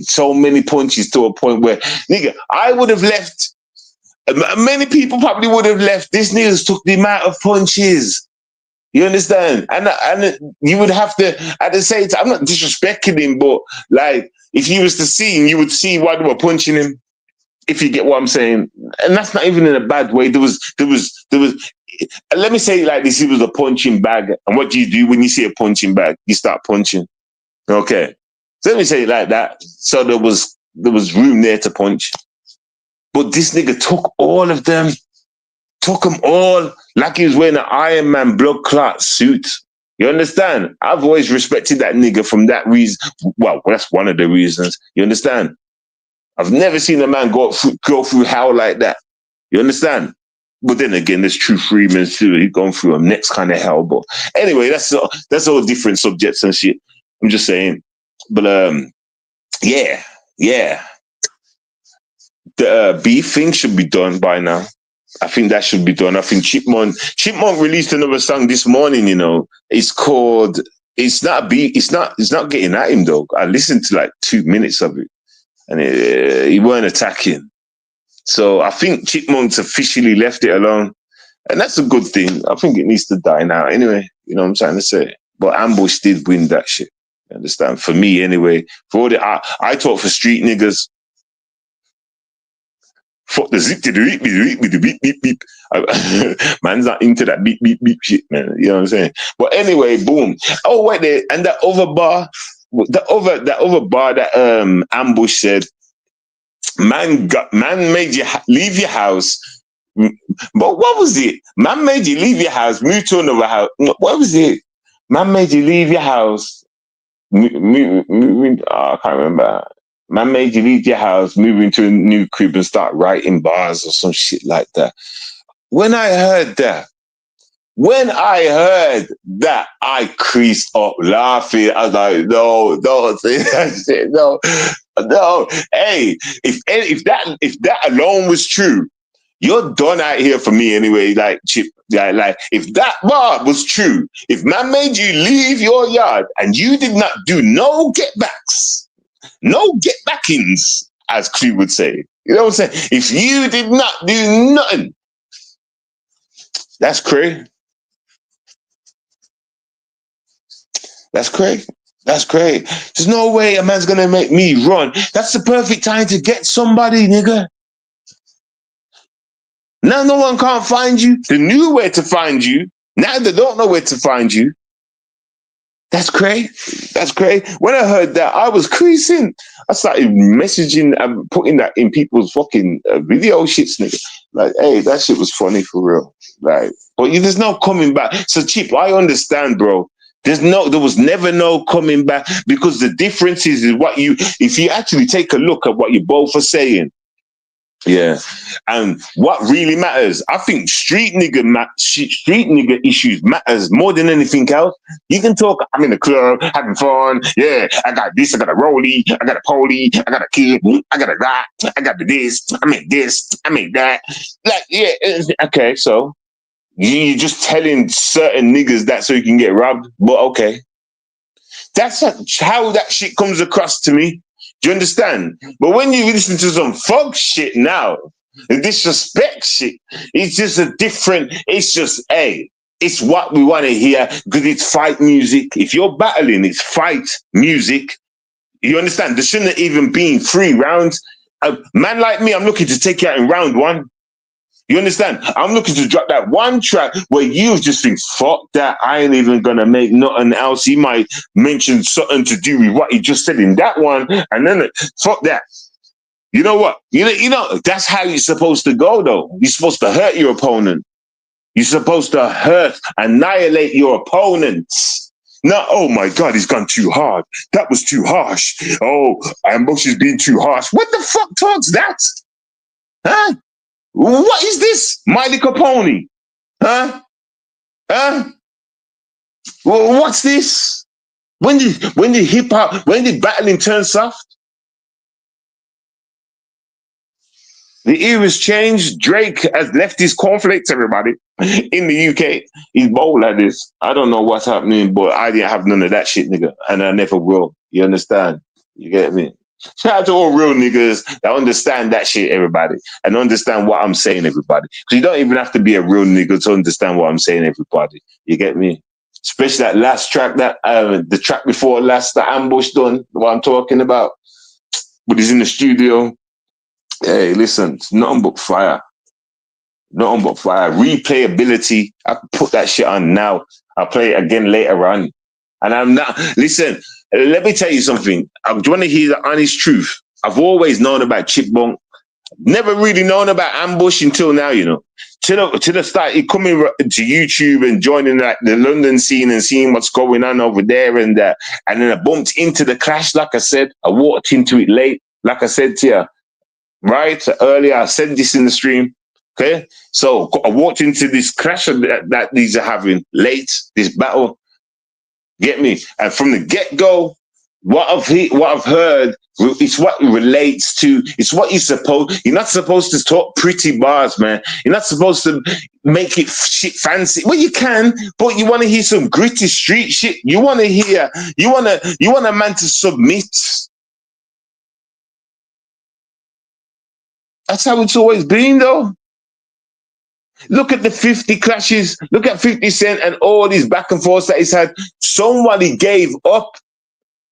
[SPEAKER 2] so many punches to a point where, nigga, I would have left. Many people probably would have left. This niggas took the amount of punches. You understand? And you would have to, at the same time, I'm not disrespecting him, but like, if you was to see him, you would see why they were punching him. If you get what I'm saying. And that's not even in a bad way. There was, let me say it like this, it was a punching bag. And what do you do when you see a punching bag? You start punching. Okay. So let me say it like that. So there was room there to punch. But this nigga took all of them, took them all like he was wearing an Iron Man blood clot suit. You understand? I've always respected that nigga from that reason. Well, that's one of the reasons. You understand? I've never seen a man go through hell like that. You understand? But then again, there's True Freeman too. He's gone through a next kind of hell. But anyway, that's all different subjects and shit. I'm just saying. But yeah. The beef thing should be done by now. I think that should be done. I think Chipmunk released another song this morning, you know. It's called, it's not getting at him though. I listened to like 2 minutes of it and he weren't attacking. So I think Chipmunk's officially left it alone. And that's a good thing. I think it needs to die now anyway. You know what I'm trying to say? But Ambush did win that shit. You understand? For me anyway. For all I talk for street niggas. Fuck the zip to the beep, beep, beep. Man's not into that beep, beep, beep shit, man. You know what I'm saying? But anyway, boom. Oh, wait there. And that other bar that Ambush said, man made you leave your house. But what was it? Man made you leave your house, move to another house. What was it? Man made you leave your house. I can't remember. Man made you leave your house, move into a new crib and start writing bars or some shit like that. When I heard that, I creased up laughing. I was like, no, don't say that shit. No. Hey, if that alone was true, you're done out here for me anyway. Like Chip, like if that bar was true, if man made you leave your yard and you did not do no get backs. No get backings, as Clue would say. You know what I'm saying? If you did not do nothing, that's crazy. That's crazy. That's crazy. There's no way a man's gonna make me run. That's the perfect time to get somebody, nigga. Now no one can't find you. They knew where to find you. Now they don't know where to find you.
[SPEAKER 3] That's great. That's great. When I heard that, I was creasing. I started messaging and putting that in people's fucking video shits, nigga. Like, hey, that shit was funny for real. Like, but there's no coming back. So, Chip, I understand, bro. There was never no coming back because the difference is what if you actually take a look at what you both are saying, yeah. And what really matters, I think street nigga issues matters more than anything else. You can talk, I'm in the club, having fun. Yeah, I got this, I got a rollie, I got a poly, I got a kid, I got a that, I got the this, I make that. Like, yeah, okay, so you're just telling certain niggas that so you can get robbed, but okay. That's how that shit comes across to me. Do you understand? But when you listen to some folk shit now, the disrespect shit, it's just it's just, hey, it's what we want to hear because it's fight music. If you're battling, it's fight music. You understand? There shouldn't have even been 3 rounds. A man like me, I'm looking to take you out in round 1. You understand? I'm looking to drop that one track where you just think, fuck that, I ain't even gonna make nothing else. He might mention something to do with what he just said in that one, and then fuck that. You know what? You know, that's how you're supposed to go, though. You're supposed to hurt your opponent. You're supposed to annihilate your opponents. Not, oh my God, he's gone too hard. That was too harsh. Oh, Ambush is being too harsh. What the fuck talks that? Huh? What is this? Miley Capone? Huh? Huh? Well, what's this? When did hip hop, when did battling turn soft? The era's changed. Drake has left his cornflakes, everybody, in the UK. He's bold like this. I don't know what's happening, but I didn't have none of that shit, nigga. And I never will. You understand? You get me? Shout out to all real niggas that understand that shit, everybody, and understand what I'm saying, everybody. Because you don't even have to be a real nigga to understand what I'm saying, everybody. You get me? Especially that last track, the track before last, the Ambush done, what I'm talking about. But he's in the studio. Hey, listen, it's nothing but fire. Nothing but fire. Replayability. I can put that shit on now. I'll play it again later on. And I'm not, listen, let me tell you something. I want to hear the honest truth. I've always known about Chipmunk. Never really known about Ambush until now, you know. Till I started coming to YouTube and joining like the London scene and seeing what's going on over there. And then I bumped into the clash, like I said. I walked into it late, like I said to you. Right? Earlier, I said this in the stream. Okay? So I walked into this clash that these are having late, this battle. Get me? And from the get-go, what I've heard, it's what it relates to. It's what you're not supposed to talk pretty bars, man. You're not supposed to make it shit fancy. Well, you can, but you want to hear some gritty street shit. You want a man to submit. That's how it's always been, though. Look at the 50 clashes. Look at 50 Cent and all these back and forths that he's had. Somebody gave up.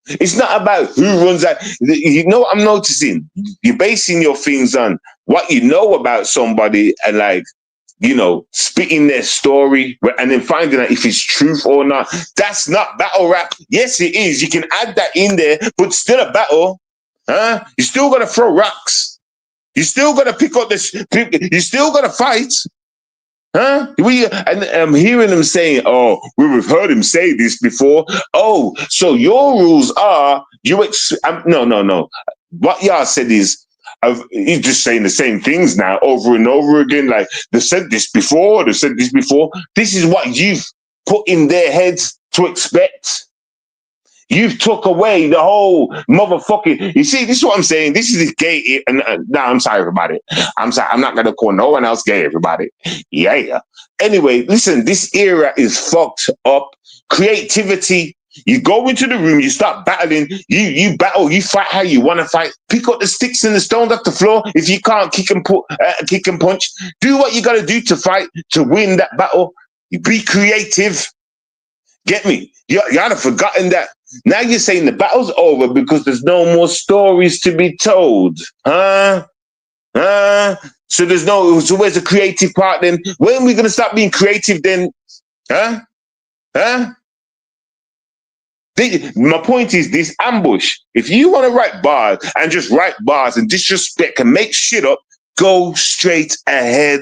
[SPEAKER 3] It's not about who runs that. You know what I'm noticing? You're basing your things on what you know about somebody and, like, you know, spitting their story and then finding out if it's truth or not. That's not battle rap. Yes, it is. You can add that in there, but still a battle. Huh? You still got to throw rocks. You still got to pick up this. You still got to fight. Huh? And I'm hearing them saying, oh, we've heard him say this before. Oh, so your rules are, no. What y'all said is, he's just saying the same things now over and over again. Like, they said this before. This is what you've put in their heads to expect. You've took away the whole motherfucking. You see, this is what I'm saying. This is gay. And no, I'm sorry, everybody. I'm sorry. I'm not gonna call no one else gay, everybody. Yeah. Anyway, listen. This era is fucked up. Creativity. You go into the room. You start battling. You battle. You fight how you want to fight. Pick up the sticks and the stones off the floor. If you can't kick and punch, do what you got to do to fight to win that battle. You be creative. Get me? You have forgotten that. Now you're saying the battle's over because there's no more stories to be told. Huh? So where's the creative part then? When are we going to start being creative then? Huh? My point is this ambush. If you want to write bars and just write bars and disrespect and make shit up, go straight ahead.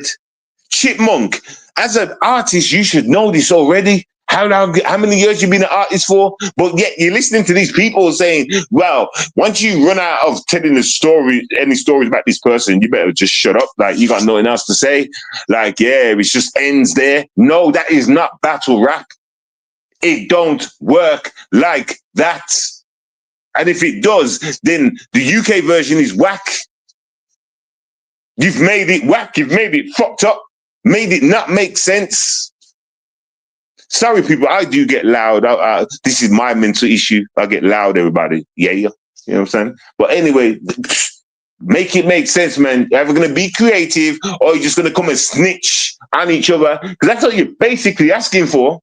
[SPEAKER 3] Chipmunk, as an artist, you should know this already. How many years you been an artist for? But yet you're listening to these people saying, well, once you run out of telling the story, any stories about this person, you better just shut up. Like, you got nothing else to say. Like, yeah, it just ends there. No, that is not battle rap. It don't work like that. And if it does, then the UK version is whack. You've made it whack. You've made it fucked up. Made it not make sense. Sorry, people, I do get loud. This is my mental issue. I get loud, everybody. Yeah. You know what I'm saying? But anyway, make it make sense, man. You're either going to be creative or you're just going to come and snitch on each other. Because that's what you're basically asking for.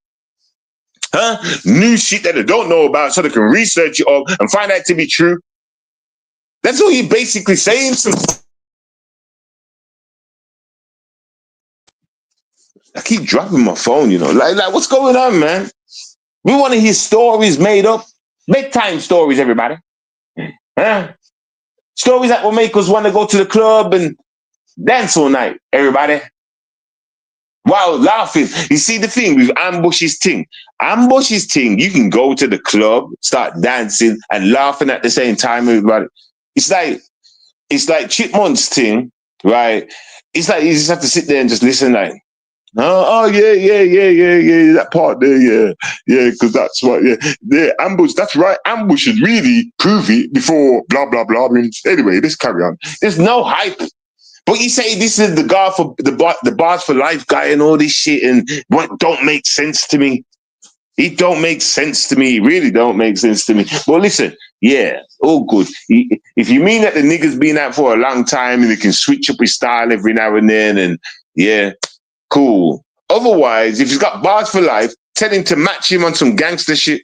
[SPEAKER 3] Huh? New shit that they don't know about so they can research it up and find out to be true. That's all you're basically saying. I keep dropping my phone, you know. Like what's going on, man? We want to hear stories made up. Bedtime stories, everybody. Huh? Stories that will make us want to go to the club and dance all night, everybody. While laughing. You see the thing with Ambush's thing. Ambush's thing, you can go to the club, start dancing and laughing at the same time, everybody. It's like Chipmunk's thing, right? It's like you just have to sit there and just listen like, oh yeah, that part there, yeah, because that's what, yeah, Ambush, that's right. Ambush should really prove it before blah blah blah. I mean, anyway, let's carry on. There's no hype, but you say this is the guy for the bars for life guy and all this shit, and what don't make sense to me. It don't make sense to me. It really don't make sense to me. But listen, yeah, all good. If you mean that the nigga's been out for a long time and he can switch up his style every now and then, and yeah. Cool. Otherwise, if he's got bars for life, tell him to match him on some gangster shit.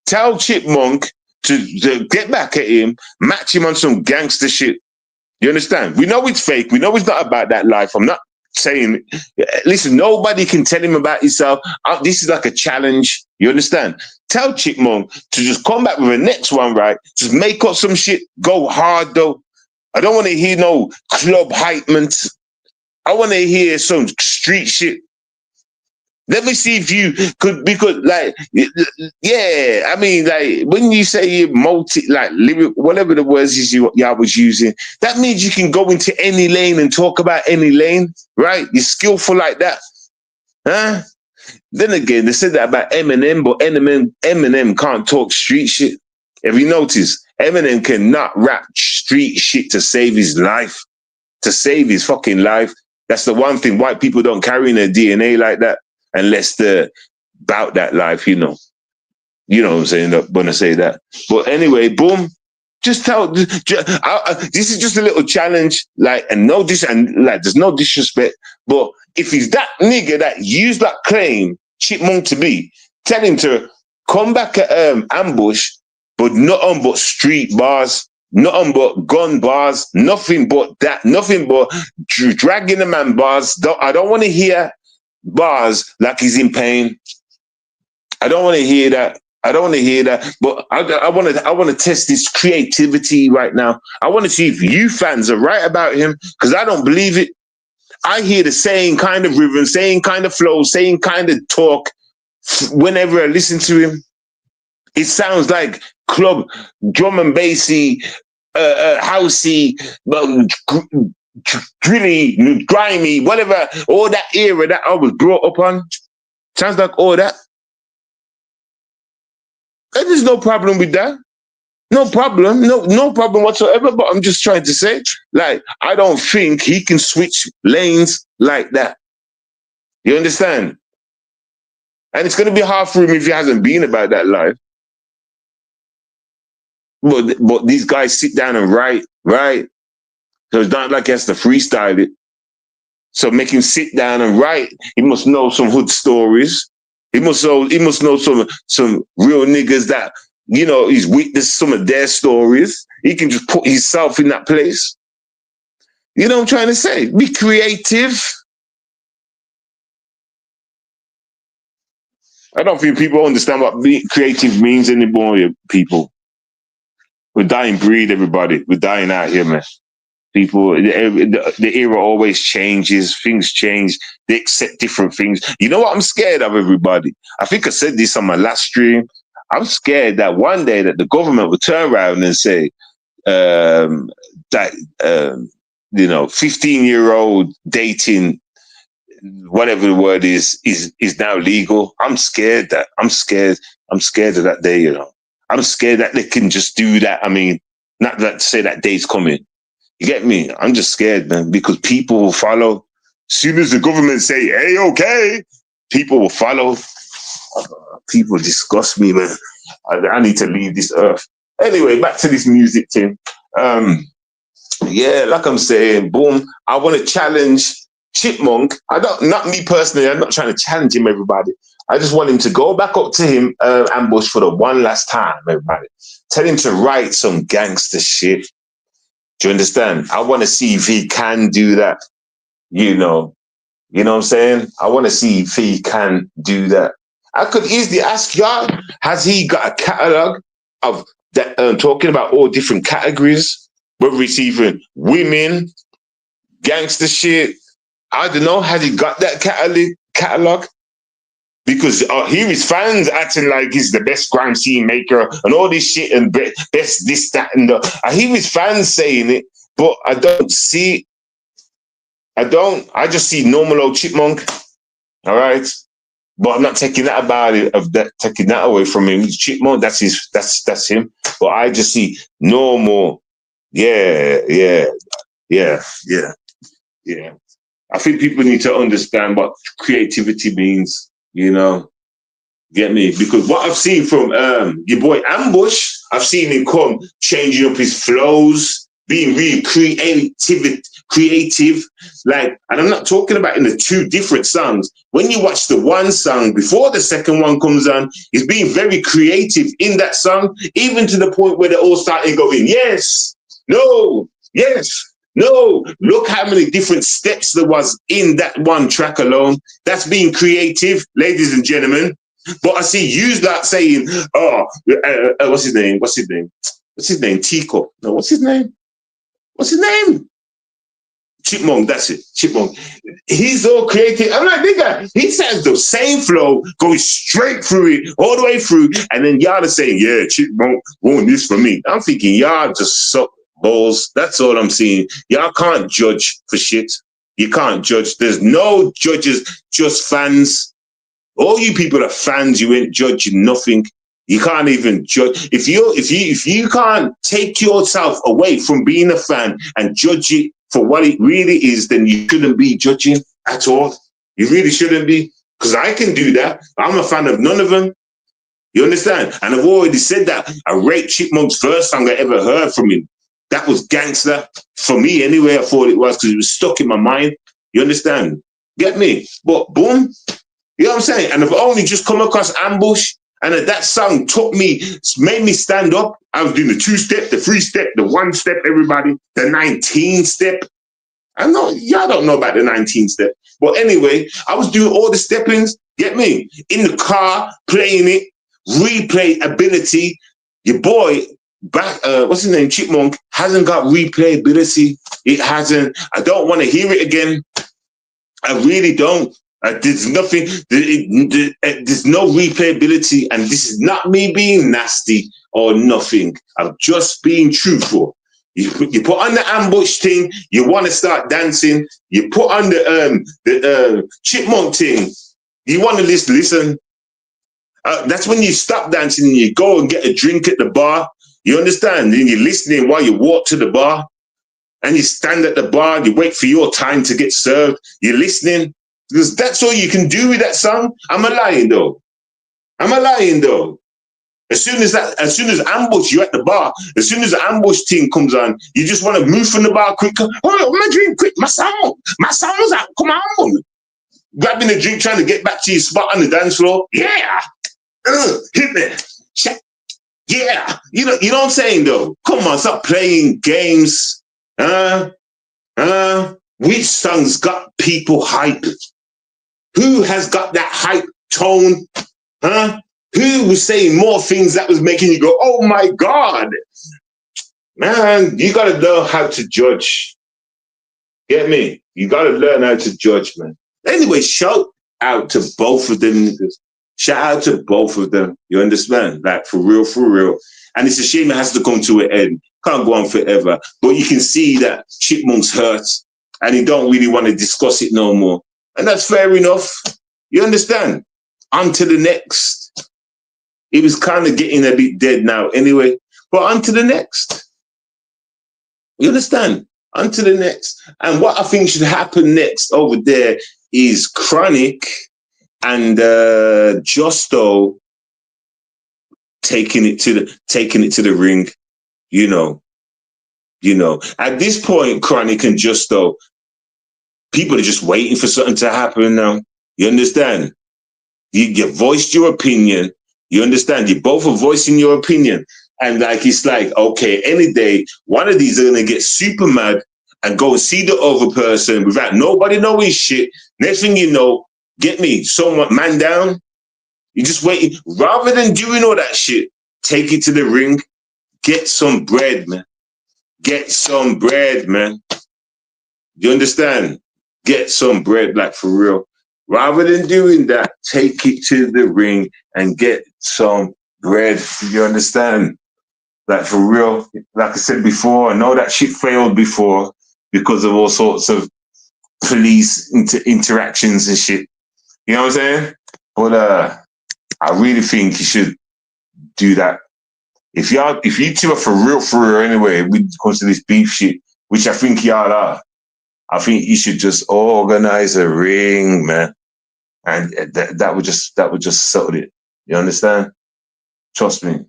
[SPEAKER 3] Tell Chipmunk to get back at him, match him on some gangster shit. You understand? We know it's fake. We know it's not about that life. I'm not saying, listen, nobody can tell him about himself. This is like a challenge. You understand? Tell Chipmunk to just come back with the next one, right? Just make up some shit. Go hard, though. I don't want to hear no club hypement. I want to hear some street shit. Let me see if you could, because like, yeah, I mean, like when you say you lyric, whatever the words is y'all was using, that means you can go into any lane and talk about any lane, right? You're skillful like that, huh? Then again, they said that about Eminem, but Eminem can't talk street shit. Have you noticed? Eminem cannot rap street shit to save his life, to save his fucking life. That's the one thing white people don't carry in their DNA like that, unless they're about that life, you know. You know what I'm saying when I say that. But anyway, boom. Just tell. This is just a little challenge, like, and there's no disrespect. But if he's that nigga that used that claim Chipmunk to be, tell him to come back at Ambush, but nothing but street bars. Nothing but gun bars, nothing but that, nothing but dragging a man bars. I don't want to hear bars like he's in pain. I don't want to hear that. But I want to test his creativity right now. I want to see if you fans are right about him, because I don't believe it. I hear the same kind of rhythm, same kind of flow, same kind of talk whenever I listen to him. It sounds like club, drum and bassy, housey, drilly, grimy, whatever, all that era that I was brought up on. Sounds like all that. And there's no problem with that. No problem. No problem whatsoever. But I'm just trying to say, like, I don't think he can switch lanes like that. You understand? And it's going to be hard for him if he hasn't been about that life. But these guys sit down and write. So it's not like he has to freestyle it. So make him sit down and write. He must know some hood stories. He must know some real niggas that, you know, he's witnessed some of their stories. He can just put himself in that place. You know what I'm trying to say? Be creative. I don't think people understand what creative means anymore, people. We're dying breed, everybody. We're dying out here, man. People, the era always changes. Things change. They accept different things. You know what I'm scared of, everybody? I think I said this on my last stream. I'm scared that one day that the government will turn around and say that 15-year-old dating, whatever the word is now legal. I'm scared that I'm scared of that day. I'm scared that they can just do that. I mean, not that to say that day's coming. You get me? I'm just scared, man, because people will follow. As soon as the government say, "Hey, okay," people will follow. People disgust me, man. I need to leave this earth. Anyway, back to this music thing. Yeah, like I'm saying, boom. I want to challenge Chipmunk. Not me personally. I'm not trying to challenge him, everybody. I just want him to go back up to him, Ambush, for the one last time, everybody. Tell him to write some gangster shit. Do you understand? I want to see if he can do that. You know what I'm saying? I want to see if he can do that. I could easily ask y'all, has he got a catalog of that talking about all different categories, whether it's even women, gangster shit? I don't know. Has he got that catalog? Because here his fans acting like he's the best grime scene maker and all this shit and best this, that, and the. I hear his fans saying it, but I don't see. I just see normal old Chipmunk. All right. But I'm not taking that taking that away from him. Chipmunk, that's him. But I just see normal. Yeah. I think people need to understand what creativity means, Get me? Because what I've seen from your boy Ambush, I've seen him come changing up his flows, being really creative. Like, and I'm not talking about in the two different songs. When you watch the one song before the second one comes on, he's being very creative in that song, even to the point where they all started going, yes, no, yes, no. Look how many different steps there was in that one track alone. That's being creative, ladies and gentlemen. But I see you that saying, what's his name? Teacup. No, what's his name? Chipmunk, that's it. Chipmunk. He's all creative. I'm like, nigga, he says the same flow, going straight through it, all the way through, and then y'all are saying, yeah, Chipmunk won this for me. I'm thinking, y'all just suck balls. That's all I'm seeing. Y'all can't judge for shit. You can't judge. There's no judges, just fans. All you people are fans. You ain't judging nothing. You can't even judge. If you can't take yourself away from being a fan and judge it for what it really is, then you shouldn't be judging at all. You really shouldn't be, because I can do that. I'm a fan of none of them. You understand? And I've already said that. I rate Chipmunk's first song I ever heard from him. That was gangster for me anyway. I thought it was, because it was stuck in my mind. You understand? Get me? But boom. You know what I'm saying? And I've only just come across Ambush, and that song made me stand up. I was doing the 2-step, the 3-step, the 1-step, everybody, the 19-step. I know y'all don't know about the 19-step. But anyway, I was doing all the steppings, get me? In the car, playing it, replay ability. Your boy, what's his name? Chipmunk, hasn't got replayability. It hasn't. I don't want to hear it again. I really don't. There's nothing, there's no replayability, and this is not me being nasty or nothing. I'm just being truthful. You put on the Ambush thing, you want to start dancing. You put on the Chipmunk thing, you want to listen. That's when you stop dancing and you go and get a drink at the bar. You understand? And you're listening while you walk to the bar, and you stand at the bar and you wait for your time to get served. You're listening. Because that's all you can do with that song. I'm a lying though. As soon as Ambush, you're at the bar. As soon as the Ambush thing comes on, you just want to move from the bar quick. Oh, my drink quick. My song's out. Come on. Grabbing a drink, trying to get back to your spot on the dance floor. Yeah. Hit me. Yeah. You know what I'm saying though? Come on, stop playing games. Which song's got people hyped? Who has got that hype tone? Huh? Who was saying more things that was making you go, oh my God? Man, you got to learn how to judge. Get me? You got to learn how to judge, man. Anyway, shout out to both of them niggas. Shout out to both of them. You understand? Like, for real, for real. And it's a shame it has to come to an end. Can't go on forever. But you can see that Chipmunk's hurt and he don't really want to discuss it no more. And that's fair enough. You understand? On to the next. It was kind of getting a bit dead now anyway. But on to the next. You understand? On to the next. And what I think should happen next over there is Chronic and Justo taking it to the ring. You know. At this point, Chronic and Justo, people are just waiting for something to happen now. You understand? You voiced your opinion. You understand? You both are voicing your opinion. And like, it's like, okay, any day, one of these are going to get super mad and go and see the other person without nobody knowing shit. Next thing you know, get me, someone, man down. You just waiting. Rather than doing all that shit, take it to the ring. Get some bread, man. Get some bread, man. You understand? Get some bread, like, for real. Rather than doing that, take it to the ring and get some bread. You understand? Like, for real. Like I said before, I know that shit failed before because of all sorts of police interactions and shit. You know what I'm saying? But I really think you should do that. If you two are for real anyway, when it comes to this beef shit, which I think y'all are, I think you should just organize a ring, man. And that would just settle it. You understand? Trust me.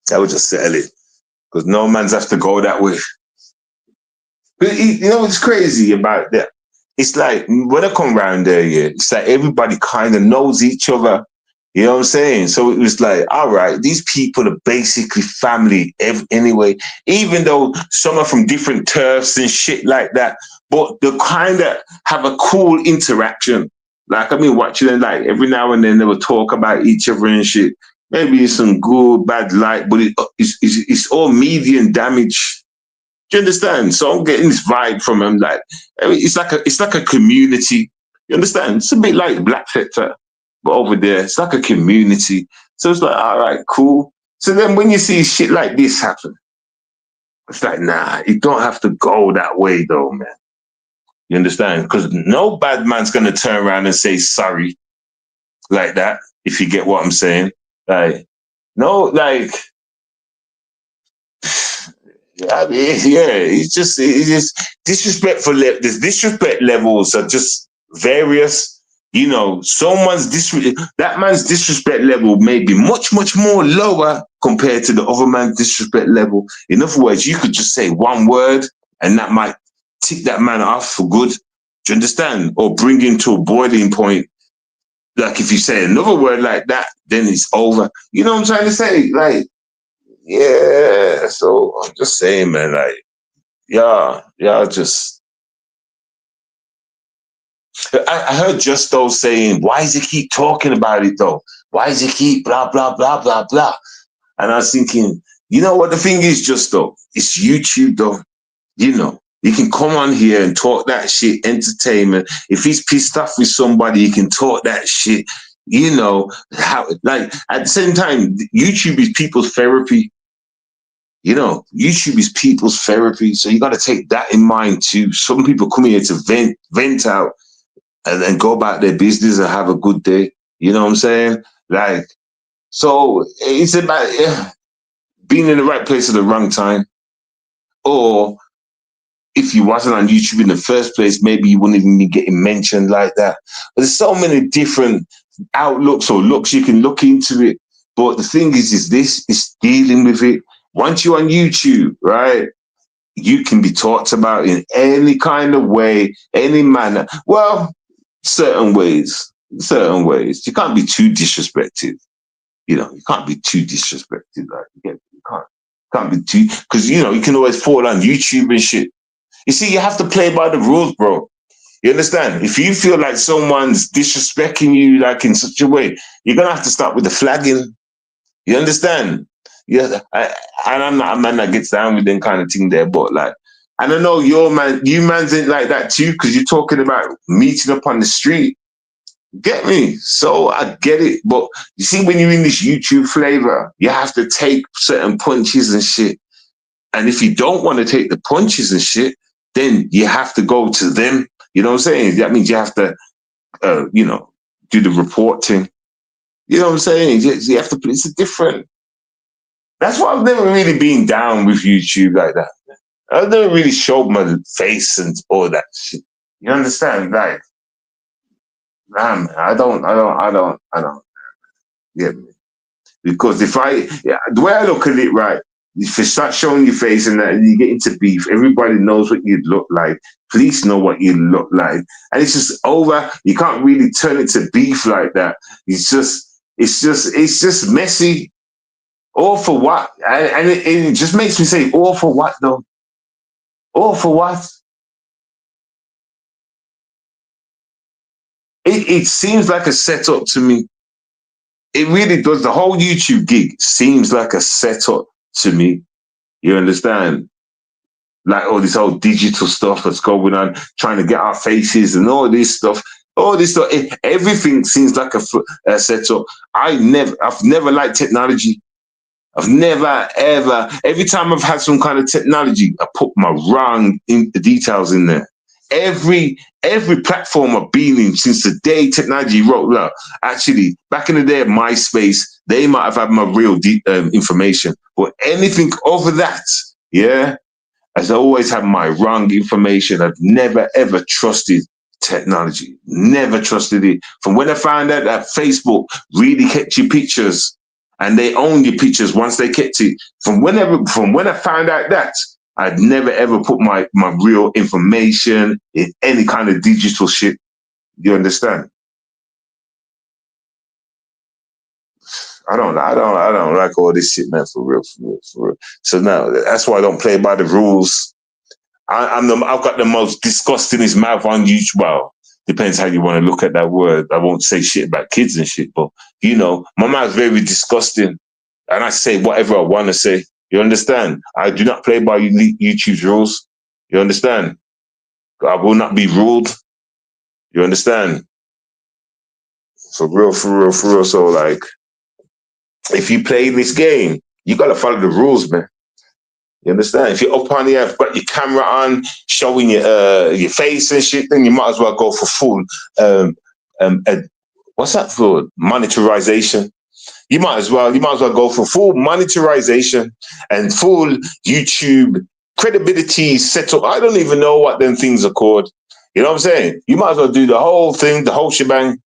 [SPEAKER 3] That would just settle it. Because no man's have to go that way. But you know what's crazy about that? It's like, when I come around there, yeah, it's like everybody kind of knows each other. You know what I'm saying? So it was like, all right, these people are basically family anyway, even though some are from different turfs and shit like that, but they kind of have a cool interaction. Like, I've been watching them, like, every now and then they will talk about each other and shit. Maybe it's some good, bad light, but it's all medium damage. Do you understand? So I'm getting this vibe from them. Like, I mean, it's like a community. You understand? It's a bit like Black Sector, but over there, it's like a community. So it's like, all right, cool. So then when you see shit like this happen, it's like, nah, you don't have to go that way though, man. You understand? Because no bad man's going to turn around and say sorry like that, if you get what I'm saying. Like, no, like, I mean, yeah, it's just disrespectful. The disrespect levels are just various. You know, that man's disrespect level may be much, much more lower compared to the other man's disrespect level. In other words, you could just say one word and that might tick that man off for good. Do you understand? Or bring him to a boiling point. Like, if you say another word like that, then it's over. You know what I'm trying to say? Like, yeah. So I'm just saying, man, like, y'all just. I heard Justo saying, why does he keep talking about it though? Why does he keep blah, blah, blah, blah, blah? And I was thinking, you know what the thing is, Justo? It's YouTube though. You know, he can come on here and talk that shit, entertainment. If he's pissed off with somebody, he can talk that shit. You know, like, at the same time, YouTube is people's therapy. You know, YouTube is people's therapy. So you got to take that in mind too. Some people come here to vent out and then go about their business and have a good day. You know what I'm saying? Like, so it's about being in the right place at the wrong time. Or if you wasn't on YouTube in the first place, maybe you wouldn't even be getting mentioned like that. But there's so many different outlooks or looks you can look into it. But the thing is this is dealing with it. Once you're on YouTube, right, you can be talked about in any kind of way, any manner. Well, certain ways. You can't be too disrespected. You know, you can't be too disrespected. Like, you can't be too, because, you know, you can always fall on YouTube and shit. You see, you have to play by the rules, bro. You understand? If you feel like someone's disrespecting you like in such a way, you're gonna have to start with the flagging. You understand? Yeah, and I'm not a man that gets down with them kind of thing there, but like, and I know your man, you man's ain't like that too, because you're talking about meeting up on the street. Get me? So I get it, but you see, when you're in this YouTube flavor, you have to take certain punches and shit. And if you don't want to take the punches and shit, then you have to go to them. You know what I'm saying? That means you have to, do the report thing. You know what I'm saying? You have to. It's a different. That's why I've never really been down with YouTube like that. I've never really showed my face and all that shit. You understand? Like, nah, man, I don't. Yeah, because the way I look at it, right, if you start showing your face and that, and you get into beef, everybody knows what you look like. Police know what you look like, and it's just over. You can't really turn it to beef like that. It's just messy. All for what? And it just makes me say, all for what though? All for what? It seems like a setup to me. It really does. The whole YouTube gig seems like a setup to me. You understand? Like all this whole digital stuff that's going on, trying to get our faces and all this stuff. All this stuff, everything seems like a setup. I've never liked technology. I've never ever. Every time I've had some kind of technology, I put my wrong details in there. Every platform I've been in since the day technology rolled out. Actually, back in the day of MySpace, they might have had my real information, but anything over that, yeah, as I always had my wrong information. I've never ever trusted technology. Never trusted it. From when I found out that Facebook really kept your pictures and they own your pictures once they kept it. From when I found out that, I'd never ever put my real information in any kind of digital shit. You understand? I don't like all this shit, man. For real, for real, for real. So now that's why I don't play by the rules. I've got the most disgustingest mouth on YouTube. Well, depends how you want to look at that word. I won't say shit about kids and shit, but my mouth's very disgusting, and I say whatever I want to say. You understand? I do not play by YouTube's rules. You understand? I will not be ruled. You understand? For real, for real, for real. So like, if you play this game, you gotta follow the rules, man. You understand? If you're up on here, got your camera on, showing your face and shit, then you might as well go for full what's that for? Monetization. You might as well go for full monetization and full YouTube credibility setup. I don't even know what them things are called. You know what I'm saying? You might as well do the whole thing, the whole shebang.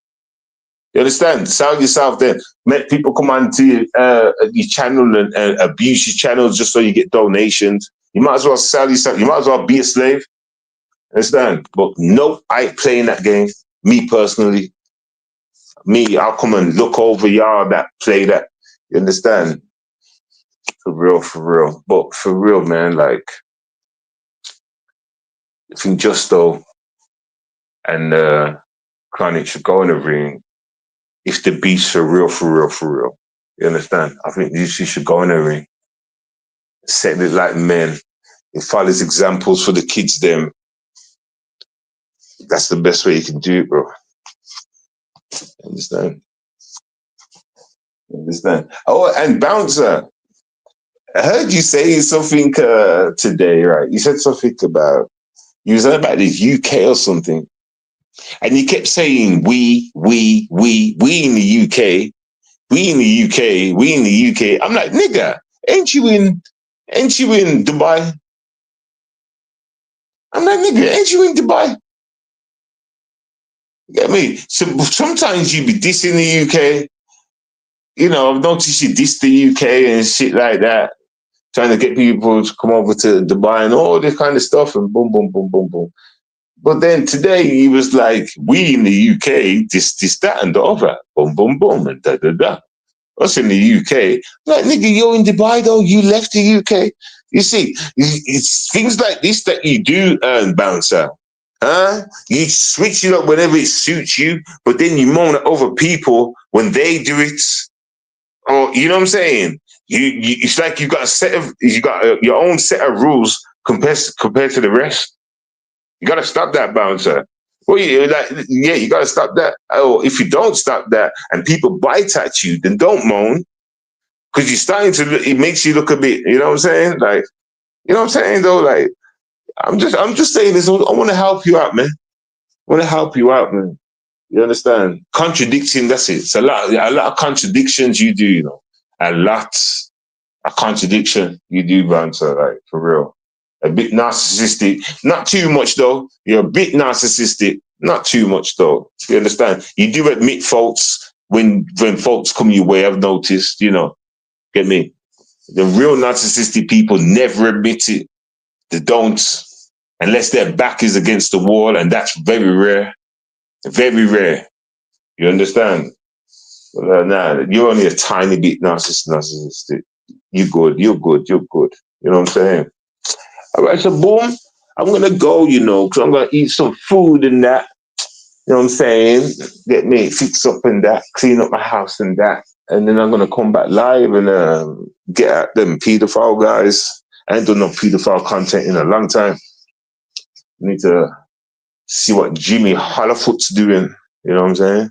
[SPEAKER 3] You understand? Sell yourself then. Make people come onto your channel and abuse your channels just so you get donations. You might as well sell yourself. You might as well be a slave. Understand? But no, I ain't playing that game. Me personally. I'll come and look over y'all that play that. You understand? For real, for real. But for real, man, like, I think Justo and Chronic should go in the ring if the beats for real, for real, for real. You understand? I think you should go in the ring, set it like men, and follow his examples for the kids. Them. That's the best way you can do it, bro. Understand? Understand? Oh, and Bouncer, I heard you say something today, right? You said something about you was about the UK or something, and you kept saying we in the UK. We in the UK, we in the UK. I'm like, nigga, ain't you in Dubai? I'm like, nigga, ain't you in Dubai? You get me? So sometimes you be dissing the UK. I've noticed you diss the UK and shit like that, trying to get people to come over to Dubai and all this kind of stuff and boom, boom, boom, boom, boom. But then today he was like, we in the UK, this, that, and the other. Boom, boom, boom, and da, da, da. Us in the UK. Like, nigga, you're in Dubai, though. You left the UK. You see, it's things like this that you do, Bouncer. You switch it up whenever it suits you, but then you moan at other people when they do it. Or you know what I'm saying? It's like you got your own set of rules compared to the rest. You got to stop that, bouncer. Well, you got to stop that. Oh, if you don't stop that and people bite at you, then don't moan, because you're starting to. It makes you look a bit. You know what I'm saying? Like, you know what I'm saying though? Like, I'm just saying this. I want to help you out, man. I want to help you out, man. You understand? Contradicting, that's it. It's a lot of contradictions you do, you know. A lot of contradiction you do, bouncer, like, for real. A bit narcissistic. Not too much, though. You're a bit narcissistic. Not too much, though. You understand? You do admit faults when faults come your way, I've noticed, you know. Get me? The real narcissistic people never admit it. They don't. Unless their back is against the wall, and that's very rare. Very rare. You understand? Well, nah, you're only a tiny bit narcissistic. You're good. You know what I'm saying? All right, so boom, I'm going to go, you know, because I'm going to eat some food and that. You know what I'm saying? Get me fix up and that, clean up my house and that. And then I'm going to come back live and get at them pedophile guys. I ain't done no pedophile content in a long time. Need to see what Jimmy Hollerfoot's doing. You know what I'm saying?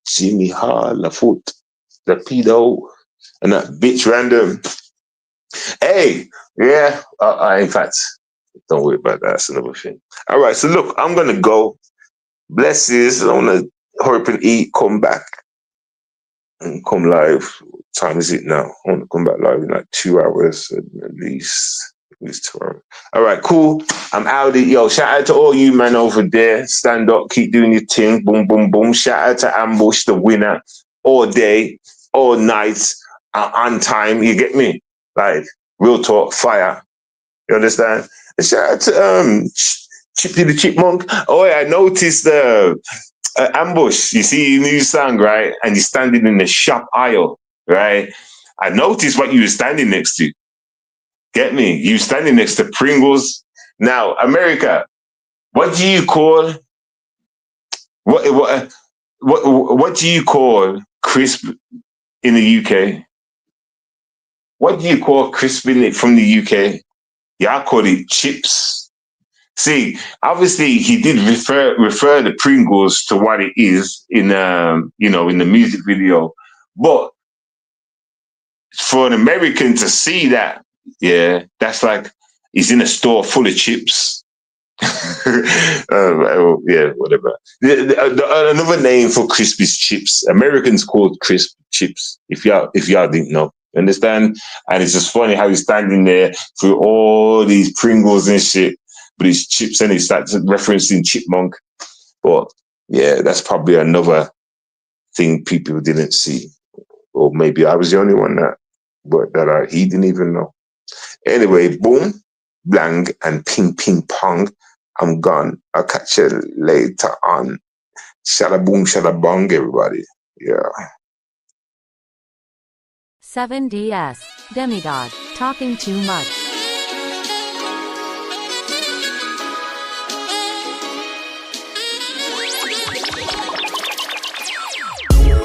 [SPEAKER 3] Jimmy Hollerfoot, the pedo, and that bitch random. Hey, yeah. In fact, don't worry about that. That's another thing. All right, so look, I'm going to go. Blesses. I want to hurry up and eat, come back, and come live. What time is it now? I want to come back live in like 2 hours at least. At least 2 hours. All right, cool. I'm out. Yo, shout out to all you man over there. Stand up, keep doing your thing. Boom, boom, boom. Shout out to Ambush, the winner. All day, all night, on time. You get me? Like, real talk, fire. You understand? And shout out to Chippy the Chipmunk. Oh, yeah, I noticed Ambush. You see your new song, right? And you're standing in the shop aisle, right? I noticed what you were standing next to. Get me? You standing next to Pringles. Now, America, what do you call what do you call crisp in the UK? What do you call crisp from the UK? Yeah, I call it chips. See, obviously he did refer the Pringles to what it is in in the music video, but for an American to see that, yeah, that's like he's in a store full of chips. Yeah, whatever. Another name for crisp is chips. Americans call crisp chips. If y'all didn't know. Understand? And it's just funny how he's standing there through all these Pringles and shit, but it's chips, and he starts referencing Chipmunk. But yeah, that's probably another thing people didn't see, or maybe I was the only one that he didn't even know. Anyway, boom, blang, and ping, ping, pong. I'm gone. I'll catch you later on. Shada boom, shada bong, everybody. Yeah.
[SPEAKER 1] 7DS, Demigod, talking too much.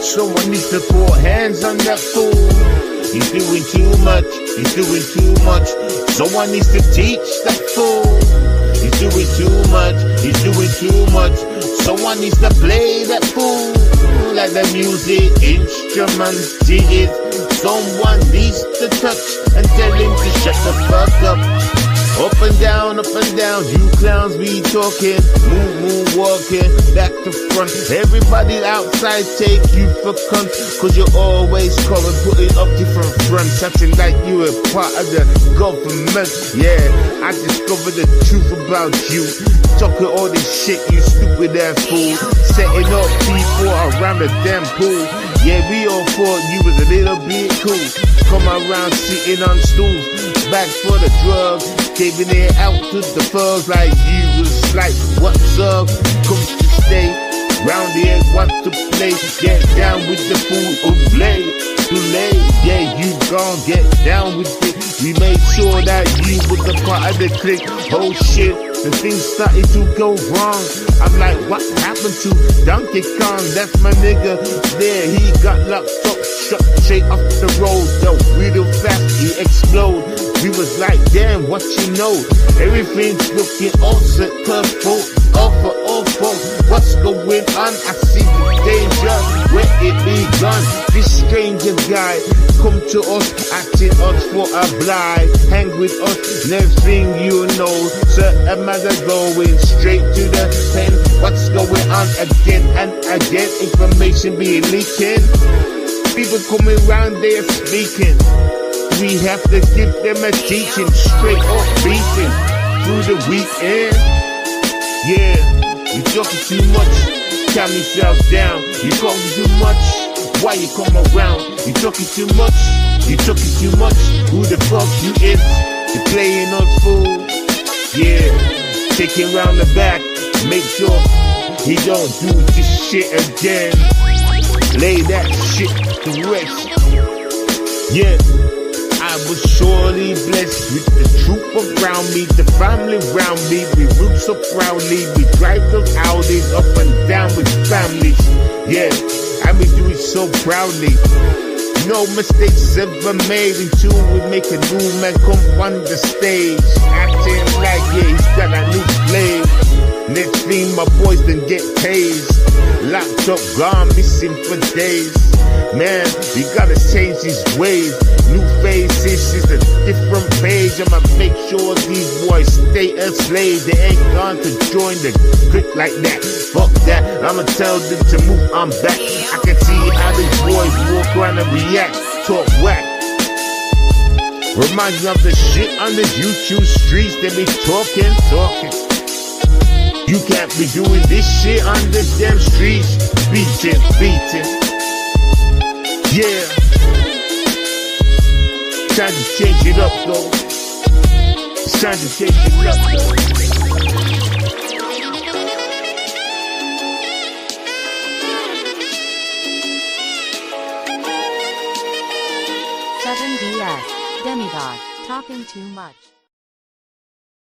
[SPEAKER 2] Someone needs to put hands on that fool. He's doing too much. He's doing too much. Someone needs to teach that fool. He's doing too much. He's doing too much. Someone needs to play that fool. Like the music instruments he is. Someone needs to touch and tell him to shut the fuck up. Up and down, you clowns be talking. Move, walking, back to front. Everybody outside take you for cunt, cause you're always calling, putting up different fronts, acting like you a part of the government. Yeah, I discovered the truth about you. Talking all this shit, you stupid ass fool. Setting up people around the damn pool. Yeah, we all thought you was a little bit cool. Come around sitting on stools, back for the drugs, giving it out to the thugs like you was like, what's up? Come to stay, round here, want to play. Get down with the fool who play. Too late, yeah, you gon' get down with it. We made made sure that you was a part of the clique. Oh shit, the things started to go wrong. I'm like, what happened to Donkey Kong? That's my nigga there. He got locked up, shot straight off the road. Yo, real fast, he explode. We was like, damn, what you know? Everything's looking all set, purple, awful. What's going on? I see the danger where it begun. This stranger guy come to us, acting us for a blind. Hang with us, next thing you know, certain man are going straight to the pen. What's going on again and again? Information being leaking. People coming round there speaking. We have to give them a teaching, straight up beating through the weekend. Yeah, you talking too much, calm yourself down. You talking too much, why you come around? You talking too much, who the fuck you is? You playing on fool, yeah. Take him round the back, make sure he don't do this shit again. Lay that shit to rest, yeah. I was surely blessed with the troop around me, the family around me. We roots up proudly, we drive those Audis up and down with families. Yeah, and we do it so proudly. No mistakes ever made until we make a new man come on the stage, acting like yeah, he's got a new slave. Next thing my boys then get tased, locked up, gone missing for days. Man, we gotta change these ways. New faces is a different page. I'ma make sure these boys stay enslaved. They ain't gone to join the clique like that. Fuck that, I'ma tell them to move on back. I can see how these boys walk around and react, talk whack. Reminds me of the shit on the YouTube streets. They be talking. You can't be doing this shit on the damn streets. Beating. Yeah. Time to change it up though. It's time to change it up though.
[SPEAKER 1] 7DS, Demigod, talking too much.